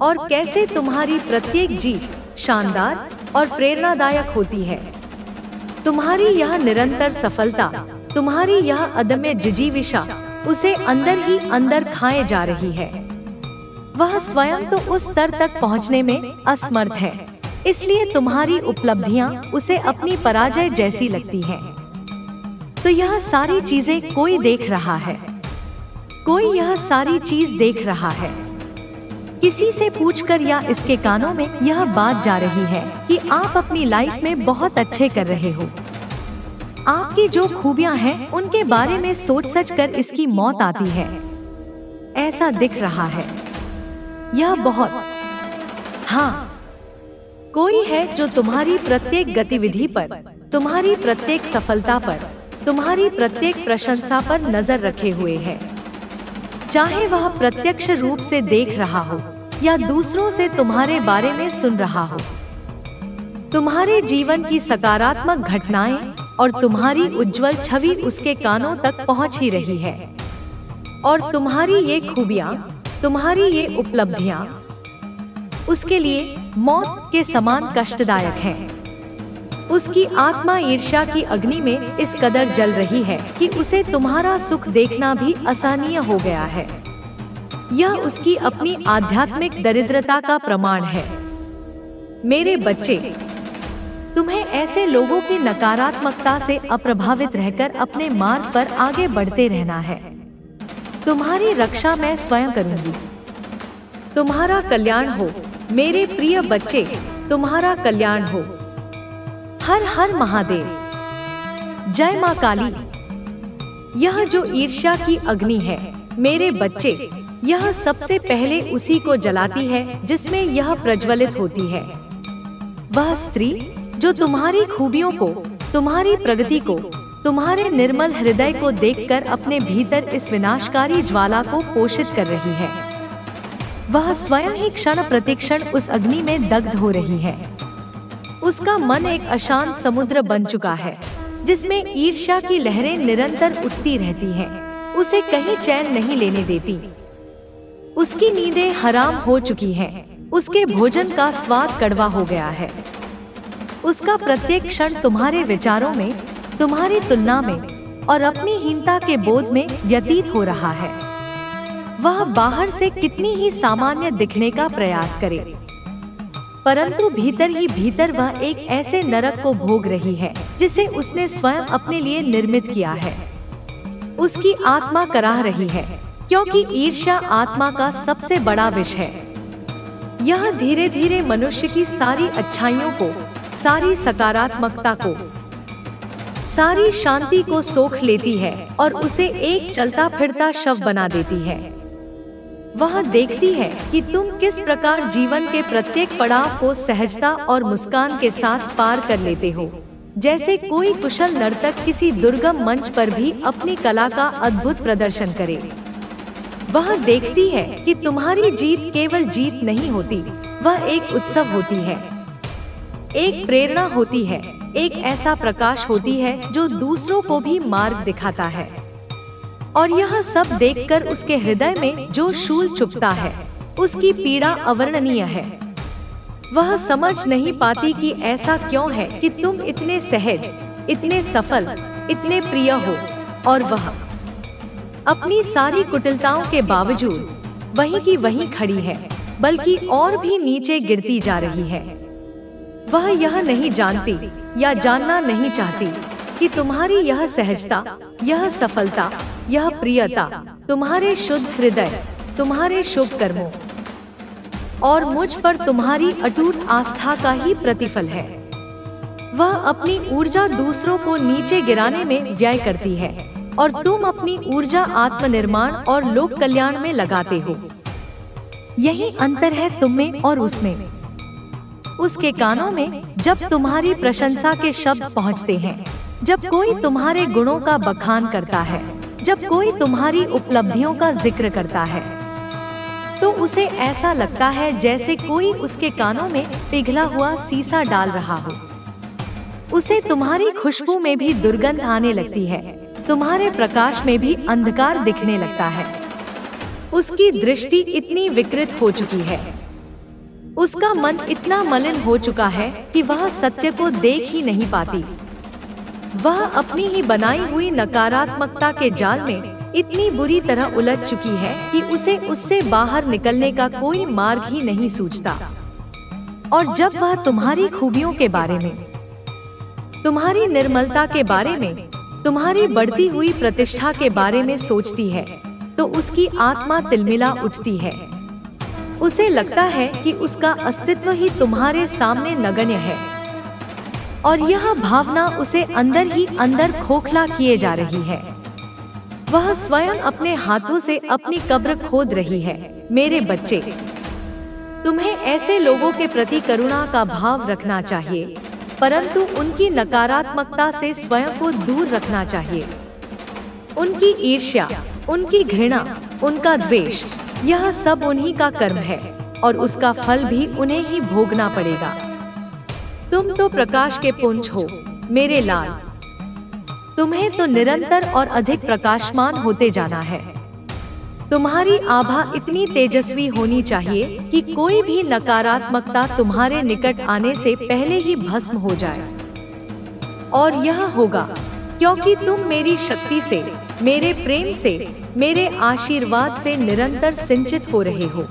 और कैसे तुम्हारी प्रत्येक जीत शानदार और प्रेरणादायक होती है। तुम्हारी यह निरंतर सफलता, तुम्हारी यह अदम्य जिजीविषा उसे अंदर ही अंदर खाए जा रही है। वह स्वयं तो उस स्तर तक पहुंचने में असमर्थ है, इसलिए तुम्हारी उपलब्धियां उसे अपनी पराजय जैसी लगती हैं। तो यह सारी चीजें कोई देख रहा है, कोई यह सारी चीज देख रहा है। किसी से पूछकर या इसके कानों में यह बात जा रही है कि आप अपनी लाइफ में बहुत अच्छे कर रहे हो। आपकी जो खूबियां हैं उनके बारे में सोच सच कर इसकी मौत आती है। ऐसा दिख रहा है। यह बहुत, हाँ, कोई है जो तुम्हारी प्रत्येक गतिविधि पर, तुम्हारी प्रत्येक सफलता पर, तुम्हारी प्रत्येक प्रशंसा पर नजर रखे हुए है। चाहे वह प्रत्यक्ष रूप से देख रहा हो या दूसरों से तुम्हारे बारे में सुन रहा हो। तुम्हारे जीवन की सकारात्मक घटनाएं और तुम्हारी उज्जवल छवि उसके कानों तक पहुंच ही रही है। और तुम्हारी ये खूबियां, तुम्हारी ये उपलब्धियां उसके लिए मौत के समान कष्टदायक हैं। उसकी आत्मा ईर्ष्या की अग्नि में इस कदर जल रही है कि उसे तुम्हारा सुख देखना भी असहनीय हो गया है। यह उसकी अपनी आध्यात्मिक दरिद्रता का प्रमाण है। मेरे बच्चे, तुम्हें ऐसे लोगों की नकारात्मकता से अप्रभावित रहकर अपने मार्ग पर आगे बढ़ते रहना है। तुम्हारी रक्षा मैं स्वयं करूंगी। तुम्हारा कल्याण हो मेरे प्रिय बच्चे, तुम्हारा कल्याण हो। हर हर महादेव। जय माँ काली। यह जो ईर्ष्या की अग्नि है मेरे बच्चे, यह सबसे पहले उसी को जलाती है जिसमें यह प्रज्वलित होती है। वह स्त्री जो तुम्हारी खूबियों को, तुम्हारी प्रगति को, तुम्हारे निर्मल हृदय को देखकर अपने भीतर इस विनाशकारी ज्वाला को पोषित कर रही है, वह स्वयं ही क्षण प्रतिक्षण उस अग्नि में दग्ध हो रही है। उसका मन एक अशांत समुद्र बन चुका है जिसमें ईर्ष्या की लहरें निरंतर उठती रहती हैं, उसे कहीं चैन नहीं लेने देती। उसकी नींदें हराम हो चुकी हैं, उसके भोजन का स्वाद कड़वा हो गया है। उसका प्रत्येक क्षण तुम्हारे विचारों में, तुम्हारी तुलना में और अपनी हीनता के बोध में व्यतीत हो रहा है। वह बाहर से कितनी ही सामान्य दिखने का प्रयास करे, परंतु भीतर ही भीतर वह एक ऐसे नरक को भोग रही है जिसे उसने स्वयं अपने लिए निर्मित किया है। उसकी आत्मा कराह रही है क्योंकि ईर्ष्या आत्मा का सबसे बड़ा विष है। यह धीरे धीरे मनुष्य की सारी अच्छाइयों को, सारी सकारात्मकता को, सारी शांति को सोख लेती है और उसे एक चलता फिरता शव बना देती है। वह देखती है कि तुम किस प्रकार जीवन के प्रत्येक पड़ाव को सहजता और मुस्कान के साथ पार कर लेते हो, जैसे कोई कुशल नर्तक किसी दुर्गम मंच पर भी अपनी कला का अद्भुत प्रदर्शन करे। वह देखती है कि तुम्हारी जीत केवल जीत नहीं होती, वह एक उत्सव होती है, एक प्रेरणा होती है, एक ऐसा प्रकाश होती है जो दूसरों को भी मार्ग दिखाता है। और यह सब देखकर उसके हृदय में जो शूल चुभता है, उसकी पीड़ा अवर्णनीय है। वह समझ नहीं पाती कि ऐसा क्यों है कि तुम इतने सहज, इतने सफल, इतने प्रिय हो, और वह अपनी सारी कुटिलताओं के बावजूद वहीं की वहीं खड़ी है, बल्कि और भी नीचे गिरती जा रही है। वह यह नहीं जानती या जानना नहीं चाहती कि तुम्हारी यह सहजता, यह सफलता, यह प्रियता तुम्हारे शुद्ध हृदय, तुम्हारे शुभ कर्मों और मुझ पर तुम्हारी अटूट आस्था का ही प्रतिफल है। वह अपनी ऊर्जा दूसरों को नीचे गिराने में व्यय करती है और तुम अपनी ऊर्जा आत्मनिर्माण और लोक कल्याण में लगाते हो। यही अंतर है तुम में और उसमें। उसके कानों में जब तुम्हारी प्रशंसा के शब्द पहुंचते हैं, जब कोई तुम्हारे गुणों का बखान करता है, जब कोई तुम्हारी उपलब्धियों का जिक्र करता है, तो उसे ऐसा लगता है जैसे कोई उसके कानों में पिघला हुआ सीसा डाल रहा हो। उसे तुम्हारी खुशबू में भी दुर्गंध आने लगती है, तुम्हारे प्रकाश में भी अंधकार दिखने लगता है। उसकी दृष्टि इतनी विकृत हो चुकी है, उसका मन इतना मलिन हो चुका है कि वह सत्य को देख ही नहीं पाती। वह अपनी ही बनाई हुई नकारात्मकता के जाल में इतनी बुरी तरह उलझ चुकी है कि उसे उससे बाहर निकलने का कोई मार्ग ही नहीं सूझता। और जब वह तुम्हारी खूबियों के बारे में, तुम्हारी निर्मलता के बारे में, तुम्हारी बढ़ती हुई प्रतिष्ठा के बारे में सोचती है, तो उसकी आत्मा तिलमिला उठती है। उसे लगता है कि उसका अस्तित्व ही तुम्हारे सामने नगण्य है, और यह भावना उसे अंदर ही अंदर खोखला किए जा रही है। वह स्वयं अपने हाथों से अपनी कब्र खोद रही है। मेरे बच्चे, तुम्हें ऐसे लोगों के प्रति करुणा का भाव रखना चाहिए, परंतु उनकी नकारात्मकता से स्वयं को दूर रखना चाहिए। उनकी ईर्ष्या, उनकी घृणा, उनका द्वेष, यह सब उन्हीं का कर्म है और उसका फल भी उन्हें ही भोगना पड़ेगा। तुम तो प्रकाश के पुंज हो मेरे लाल, तुम्हें तो निरंतर और अधिक प्रकाशमान होते जाना है। तुम्हारी आभा इतनी तेजस्वी होनी चाहिए कि कोई भी नकारात्मकता तुम्हारे निकट आने से पहले ही भस्म हो जाए। और यह होगा क्योंकि तुम मेरी शक्ति से, मेरे प्रेम से, मेरे आशीर्वाद से निरंतर सिंचित हो रहे हो।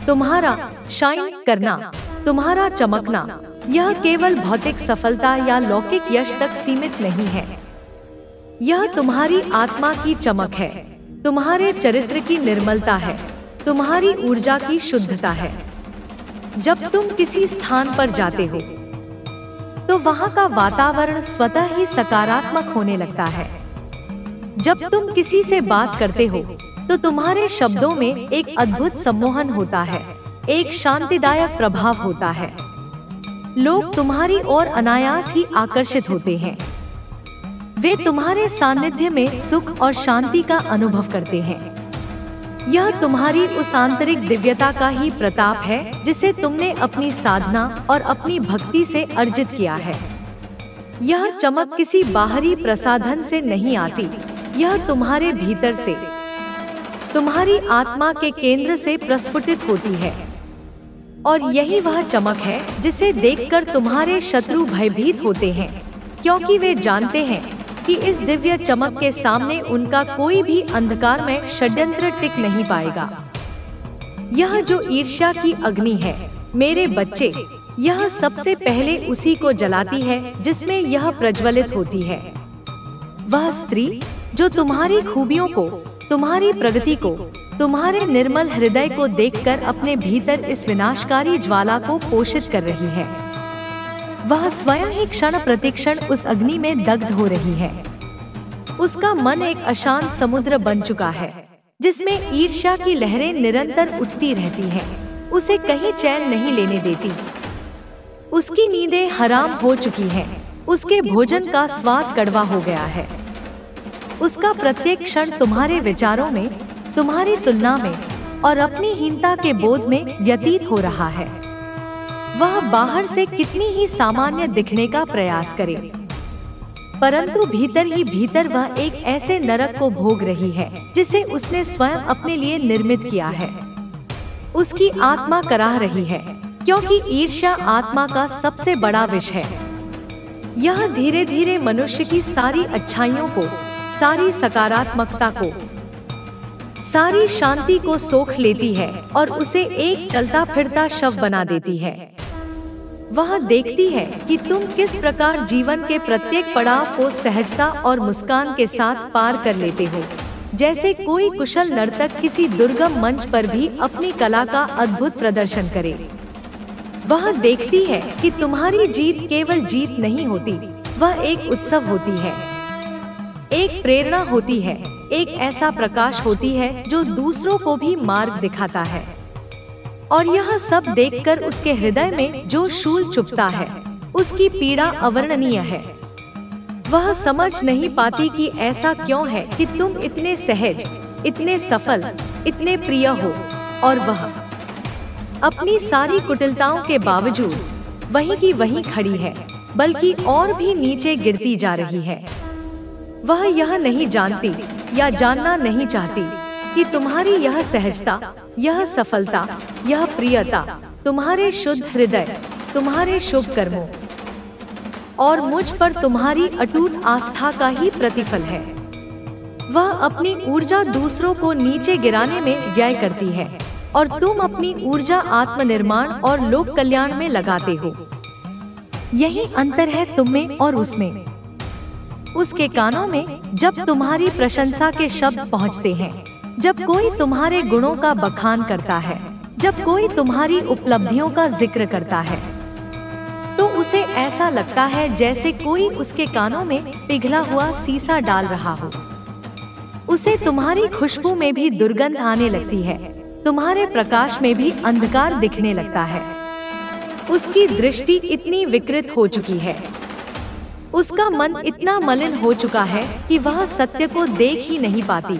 तुम्हारा शाइन करना, तुम्हारा चमकना, यह केवल भौतिक सफलता या लौकिक यश तक सीमित नहीं है। यह तुम्हारी आत्मा की चमक है, तुम्हारे चरित्र की निर्मलता है, तुम्हारी ऊर्जा की शुद्धता है। जब तुम किसी स्थान पर जाते हो तो वहाँ का वातावरण स्वतः ही सकारात्मक होने लगता है। जब तुम किसी से बात करते हो तो तुम्हारे शब्दों में एक अद्भुत सम्मोहन होता है, एक शांतिदायक प्रभाव होता है। लोग तुम्हारी ओर अनायास ही आकर्षित होते हैं। वे तुम्हारे सानिध्य में सुख और शांति का अनुभव करते हैं। यह तुम्हारी उस आंतरिक दिव्यता का ही प्रताप है जिसे तुमने अपनी साधना और अपनी भक्ति से अर्जित किया है। यह चमक किसी बाहरी प्रसाधन से नहीं आती, यह तुम्हारे भीतर से, तुम्हारी आत्मा के केंद्र से प्रस्फुटित होती है। और यही वह चमक है जिसे देखकर तुम्हारे शत्रु भयभीत होते हैं, क्योंकि वे जानते हैं कि इस दिव्य चमक के सामने उनका कोई भी अंधकार में षड्यंत्र टिक नहीं पाएगा। यह जो ईर्ष्या की अग्नि है मेरे बच्चे, यह सबसे पहले उसी को जलाती है जिसमें यह प्रज्वलित होती है। वह स्त्री जो तुम्हारी खूबियों को, तुम्हारी प्रगति को, तुम्हारे निर्मल हृदय को देखकर अपने भीतर इस विनाशकारी ज्वाला को पोषित कर रही है, वह स्वयं ही क्षण प्रतिक्षण उस अग्नि में दग्ध हो रही है। उसका मन एक अशांत समुद्र बन चुका है जिसमें ईर्ष्या की लहरें निरंतर उठती रहती हैं, उसे कहीं चैन नहीं लेने देती। उसकी नींदें हराम हो चुकी हैं, उसके भोजन का स्वाद कड़वा हो गया है। उसका प्रत्येक क्षण तुम्हारे विचारों में, तुम्हारी तुलना में और अपनी हीनता के बोध में व्यतीत हो रहा है। वह बाहर से कितनी ही सामान्य दिखने का प्रयास करे, परंतु भीतर ही भीतर वह एक ऐसे नरक को भोग रही है जिसे उसने स्वयं अपने लिए निर्मित किया है। उसकी आत्मा कराह रही है, क्योंकि ईर्ष्या आत्मा का सबसे बड़ा विष है। यह धीरे धीरे मनुष्य की सारी अच्छाइयों को, सारी सकारात्मकता को, सारी शांति को सोख लेती है और उसे एक चलता फिरता शव बना देती है। वह देखती है कि तुम किस प्रकार जीवन के प्रत्येक पड़ाव को सहजता और मुस्कान के साथ पार कर लेते हो, जैसे कोई कुशल नर्तक किसी दुर्गम मंच पर भी अपनी कला का अद्भुत प्रदर्शन करे। वह देखती है कि तुम्हारी जीत केवल जीत नहीं होती, वह एक उत्सव होती है, एक प्रेरणा होती है, एक ऐसा प्रकाश होती है जो दूसरों को भी मार्ग दिखाता है। और यह सब देखकर उसके हृदय में जो शूल चुभता है, उसकी पीड़ा अवर्णनीय है। वह समझ नहीं पाती कि ऐसा क्यों है कि तुम इतने सहज, इतने सफल, इतने प्रिय हो, और वह अपनी सारी कुटिलताओं के बावजूद वहीं की वहीं खड़ी है, बल्कि और भी नीचे गिरती जा रही है। वह यह नहीं जानती या जानना नहीं चाहती कि तुम्हारी यह सहजता, यह सफलता, यह प्रियता तुम्हारे शुद्ध हृदय, तुम्हारे शुभ कर्मों और मुझ पर तुम्हारी अटूट आस्था का ही प्रतिफल है। वह अपनी ऊर्जा दूसरों को नीचे गिराने में व्यय करती है और तुम अपनी ऊर्जा आत्मनिर्माण और लोक कल्याण में लगाते हो। यही अंतर है तुम में और उसमें। उसके कानों में जब तुम्हारी प्रशंसा के शब्द पहुंचते हैं, जब कोई तुम्हारे गुणों का बखान करता है, जब कोई तुम्हारी उपलब्धियों का जिक्र करता है, तो उसे ऐसा लगता है जैसे कोई उसके कानों में पिघला हुआ सीसा डाल रहा हो। उसे तुम्हारी खुशबू में भी दुर्गंध आने लगती है, तुम्हारे प्रकाश में भी अंधकार दिखने लगता है। उसकी दृष्टि इतनी विकृत हो चुकी है, उसका मन इतना मलिन हो चुका है कि वह सत्य को देख ही नहीं पाती।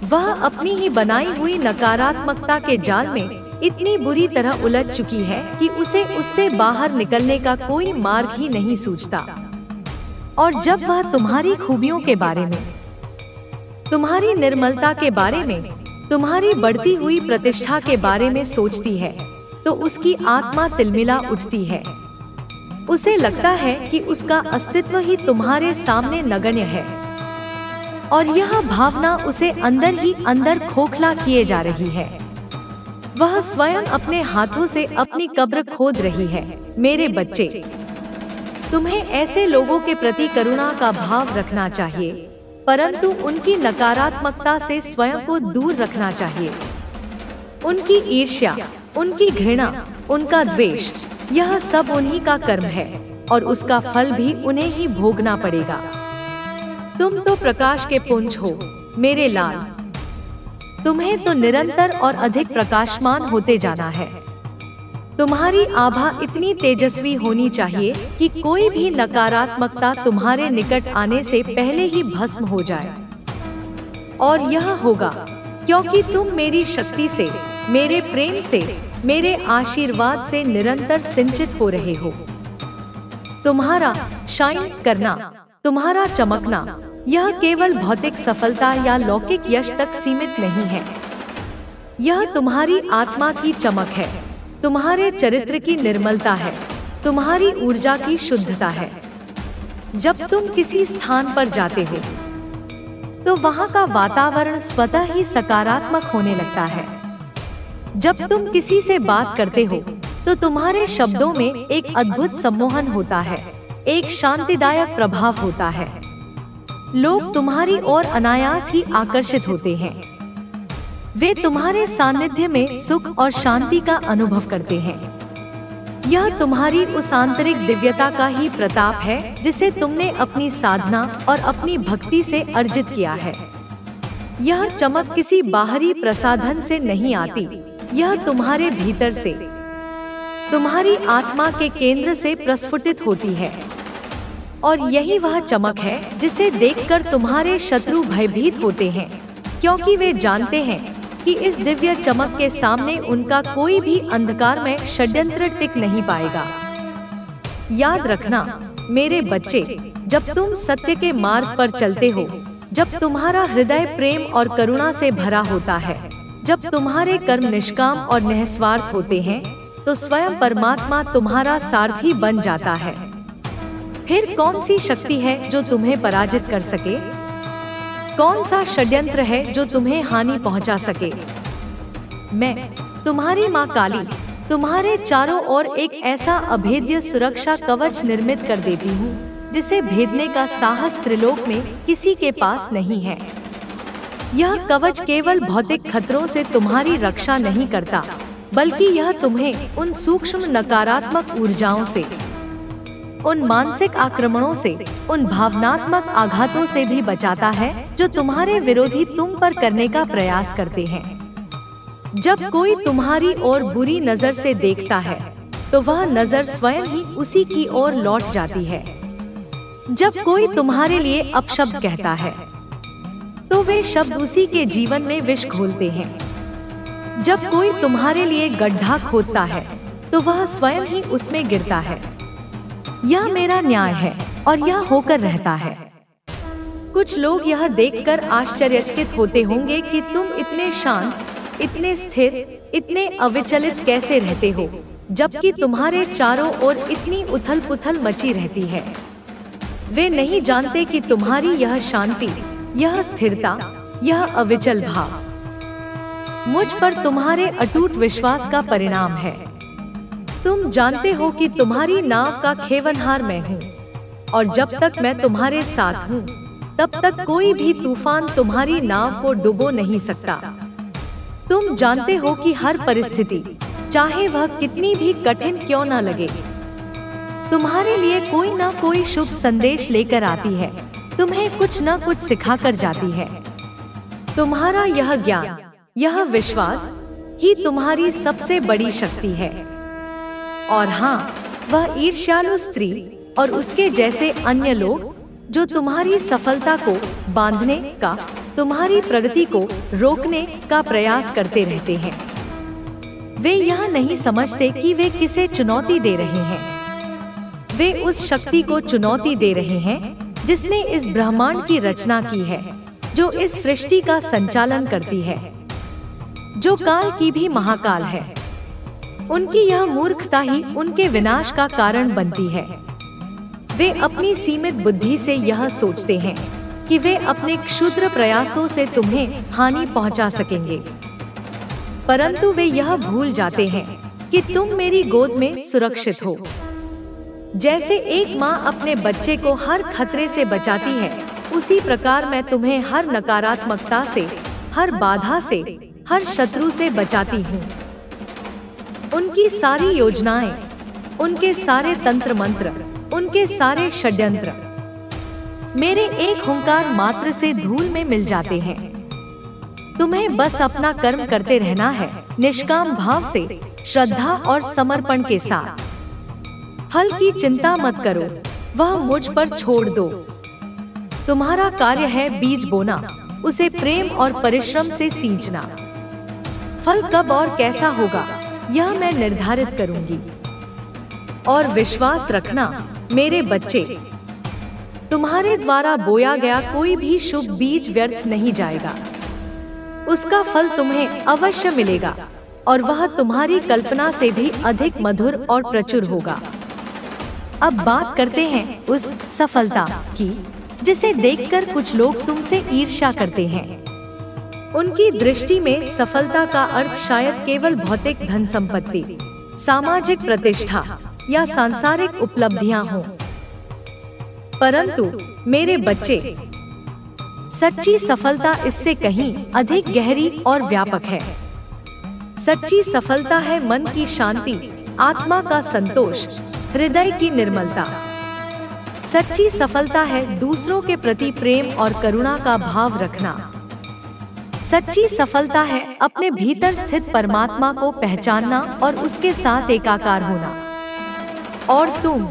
वह अपनी ही बनाई हुई नकारात्मकता के जाल में इतनी बुरी तरह उलझ चुकी है कि उसे उससे बाहर निकलने का कोई मार्ग ही नहीं सूझता। और जब वह तुम्हारी खूबियों के बारे में, तुम्हारी निर्मलता के बारे में, तुम्हारी बढ़ती हुई प्रतिष्ठा के बारे में सोचती है, तो उसकी आत्मा तिलमिला उठती है। उसे लगता है कि उसका अस्तित्व ही तुम्हारे सामने नगण्य है, और यह भावना उसे अंदर ही अंदर खोखला किए जा रही है। वह स्वयं अपने हाथों से अपनी कब्र खोद रही है। मेरे बच्चे, तुम्हें ऐसे लोगों के प्रति करुणा का भाव रखना चाहिए, परंतु उनकी नकारात्मकता से स्वयं को दूर रखना चाहिए। उनकी ईर्ष्या, उनकी घृणा, उनका द्वेष, यह सब उन्हीं का कर्म है और उसका फल भी उन्हें ही भोगना पड़ेगा। तुम तो प्रकाश के पुंज हो मेरे लाल, तुम्हें तो निरंतर और अधिक प्रकाशमान होते जाना है। तुम्हारी आभा इतनी तेजस्वी होनी चाहिए कि कोई भी नकारात्मकता तुम्हारे निकट आने से पहले ही भस्म हो जाए। और यह होगा क्योंकि तुम मेरी शक्ति से, मेरे प्रेम से, मेरे आशीर्वाद से निरंतर सिंचित हो रहे हो। तुम्हारा शाइन करना, तुम्हारा चमकना, यह केवल भौतिक सफलता या लौकिक यश तक सीमित नहीं है। यह तुम्हारी आत्मा की चमक है, तुम्हारे चरित्र की निर्मलता है, तुम्हारी ऊर्जा की शुद्धता है। जब तुम किसी स्थान पर जाते हो तो वहाँ का वातावरण स्वतः ही सकारात्मक होने लगता है। जब तुम किसी से बात करते हो तो तुम्हारे शब्दों में एक अद्भुत सम्मोहन होता है, एक शांतिदायक प्रभाव होता है। लोग तुम्हारी ओर अनायास ही आकर्षित होते हैं। वे तुम्हारे सानिध्य में सुख और शांति का अनुभव करते हैं। यह तुम्हारी उस आंतरिक दिव्यता का ही प्रताप है जिसे तुमने अपनी साधना और अपनी भक्ति से अर्जित किया है। यह चमक किसी बाहरी प्रसाधन से नहीं आती, यह तुम्हारे भीतर से, तुम्हारी आत्मा के केंद्र से प्रस्फुटित होती है। और यही वह चमक है जिसे देखकर तुम्हारे शत्रु भयभीत होते हैं, क्योंकि वे जानते हैं कि इस दिव्य चमक के सामने उनका कोई भी अंधकार में षड्यंत्र टिक नहीं पाएगा। याद रखना, मेरे बच्चे, जब तुम सत्य के मार्ग पर चलते हो, जब तुम्हारा हृदय प्रेम और करुणा से भरा होता है, जब तुम्हारे कर्म निष्काम और निस्वार्थ होते हैं, तो स्वयं परमात्मा तुम्हारा सारथी बन जाता है। फिर कौन सी शक्ति है जो तुम्हें पराजित कर सके? कौन सा षड्यंत्र है जो तुम्हें हानि पहुंचा सके? मैं, तुम्हारी माँ काली, तुम्हारे चारों ओर एक ऐसा अभेद्य सुरक्षा कवच निर्मित कर देती हूँ, जिसे भेदने का साहस त्रिलोक में किसी के पास नहीं है। यह कवच केवल भौतिक खतरों से तुम्हारी रक्षा नहीं करता, बल्कि यह तुम्हें उन सूक्ष्म नकारात्मक ऊर्जाओं से, उन मानसिक आक्रमणों से, उन भावनात्मक आघातों से भी बचाता है जो तुम्हारे विरोधी तुम पर करने का प्रयास करते हैं। जब कोई तुम्हारी ओर बुरी नजर से देखता है, तो वह नजर स्वयं ही उसी की ओर लौट जाती है। जब कोई तुम्हारे लिए अपशब्द कहता है, तो वे शब्द उसी के जीवन में विष घोलते हैं। जब कोई तुम्हारे लिए गड्ढा खोदता है, तो वह स्वयं ही उसमें गिरता है। यह मेरा न्याय है और यह होकर रहता है। कुछ लोग यह देखकर आश्चर्यचकित होते होंगे कि तुम इतने शांत, इतने स्थिर, इतने अविचलित कैसे रहते हो, जबकि तुम्हारे चारों ओर इतनी उथल-पुथल मची रहती है। वे नहीं जानते कि तुम्हारी यह शांति, यह स्थिरता, यह अविचल भाव मुझ पर तुम्हारे अटूट विश्वास का परिणाम है। तुम जानते हो कि तुम्हारी नाव का खेवनहार मैं हूँ, और जब तक मैं तुम्हारे साथ हूँ, तब तक कोई भी तूफान तुम्हारी नाव को डुबो नहीं सकता। तुम जानते हो कि हर परिस्थिति, चाहे वह कितनी भी कठिन क्यों न लगे, तुम्हारे लिए कोई ना कोई शुभ संदेश लेकर आती है, तुम्हें कुछ न कुछ सिखाकर जाती है। तुम्हारा यह ज्ञान, यह विश्वास ही तुम्हारी सबसे बड़ी शक्ति है। और हाँ, वह ईर्ष्यालु स्त्री और उसके जैसे अन्य लोग जो तुम्हारी सफलता को बांधने का, तुम्हारी प्रगति को रोकने का प्रयास करते रहते हैं, वे यह नहीं समझते कि वे किसे चुनौती दे रहे हैं। वे उस शक्ति को चुनौती दे रहे हैं जिसने इस ब्रह्मांड की रचना की है, जो इस सृष्टि का संचालन करती है, जो काल की भी महाकाल है। उनकी यह मूर्खता ही उनके विनाश का कारण बनती है। वे अपनी सीमित बुद्धि से यह सोचते हैं कि वे अपने क्षुद्र प्रयासों से तुम्हें हानि पहुंचा सकेंगे, परंतु वे यह भूल जाते हैं कि तुम मेरी गोद में सुरक्षित हो। जैसे एक माँ अपने बच्चे को हर खतरे से बचाती है, उसी प्रकार मैं तुम्हें हर नकारात्मकता से, हर बाधा से, हर शत्रु से बचाती हूँ। उनकी सारी योजनाएं, उनके सारे तंत्र मंत्र, उनके सारे षड्यंत्र मेरे एक हुंकार मात्र से धूल में मिल जाते हैं। तुम्हें बस अपना कर्म करते रहना है, निष्काम भाव से, श्रद्धा और समर्पण के साथ। फल की चिंता मत करो, वह मुझ पर छोड़ दो। तुम्हारा कार्य है बीज बोना, उसे प्रेम और परिश्रम से सींचना। फल कब और कैसा होगा, यह मैं निर्धारित करूंगी। और विश्वास रखना मेरे बच्चे, तुम्हारे द्वारा बोया गया कोई भी शुभ बीज व्यर्थ नहीं जाएगा। उसका फल तुम्हें अवश्य मिलेगा, और वह तुम्हारी कल्पना से भी अधिक मधुर और प्रचुर होगा। अब बात करते हैं उस सफलता की, जिसे देखकर कुछ लोग तुमसे ईर्ष्या करते हैं। उनकी दृष्टि में सफलता का अर्थ शायद केवल भौतिक धन संपत्ति, सामाजिक प्रतिष्ठा या सांसारिक उपलब्धियां हों। परंतु मेरे बच्चे, सच्ची सफलता इससे कहीं अधिक गहरी और व्यापक है। सच्ची सफलता है मन की शांति, आत्मा का संतोष, हृदय की निर्मलता। सच्ची सफलता है दूसरों के प्रति प्रेम और करुणा का भाव रखना। सच्ची सफलता है अपने भीतर स्थित परमात्मा को पहचानना और उसके साथ एकाकार होना। और तुम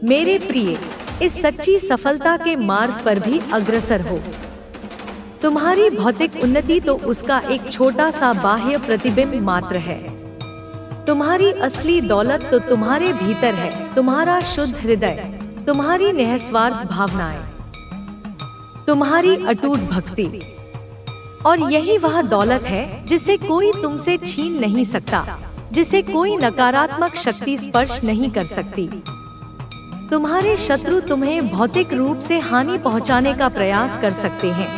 मेरे प्रिय, इस सच्ची सफलता के मार्ग पर भी अग्रसर हो। तुम्हारी भौतिक उन्नति तो उसका एक छोटा सा बाह्य प्रतिबिंब मात्र है। तुम्हारी असली दौलत तो तुम्हारे भीतर है, तुम्हारा शुद्ध हृदय, तुम्हारी निस्वार्थ भावनाएं, तुम्हारी अटूट भक्ति। और यही वह दौलत है जिसे कोई तुमसे छीन नहीं सकता, जिसे कोई नकारात्मक शक्ति स्पर्श नहीं कर सकती। तुम्हारे शत्रु तुम्हें भौतिक रूप से हानि पहुंचाने का प्रयास कर सकते हैं,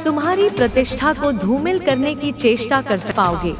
तुम्हारी प्रतिष्ठा को धूमिल करने की चेष्टा कर पाओगे,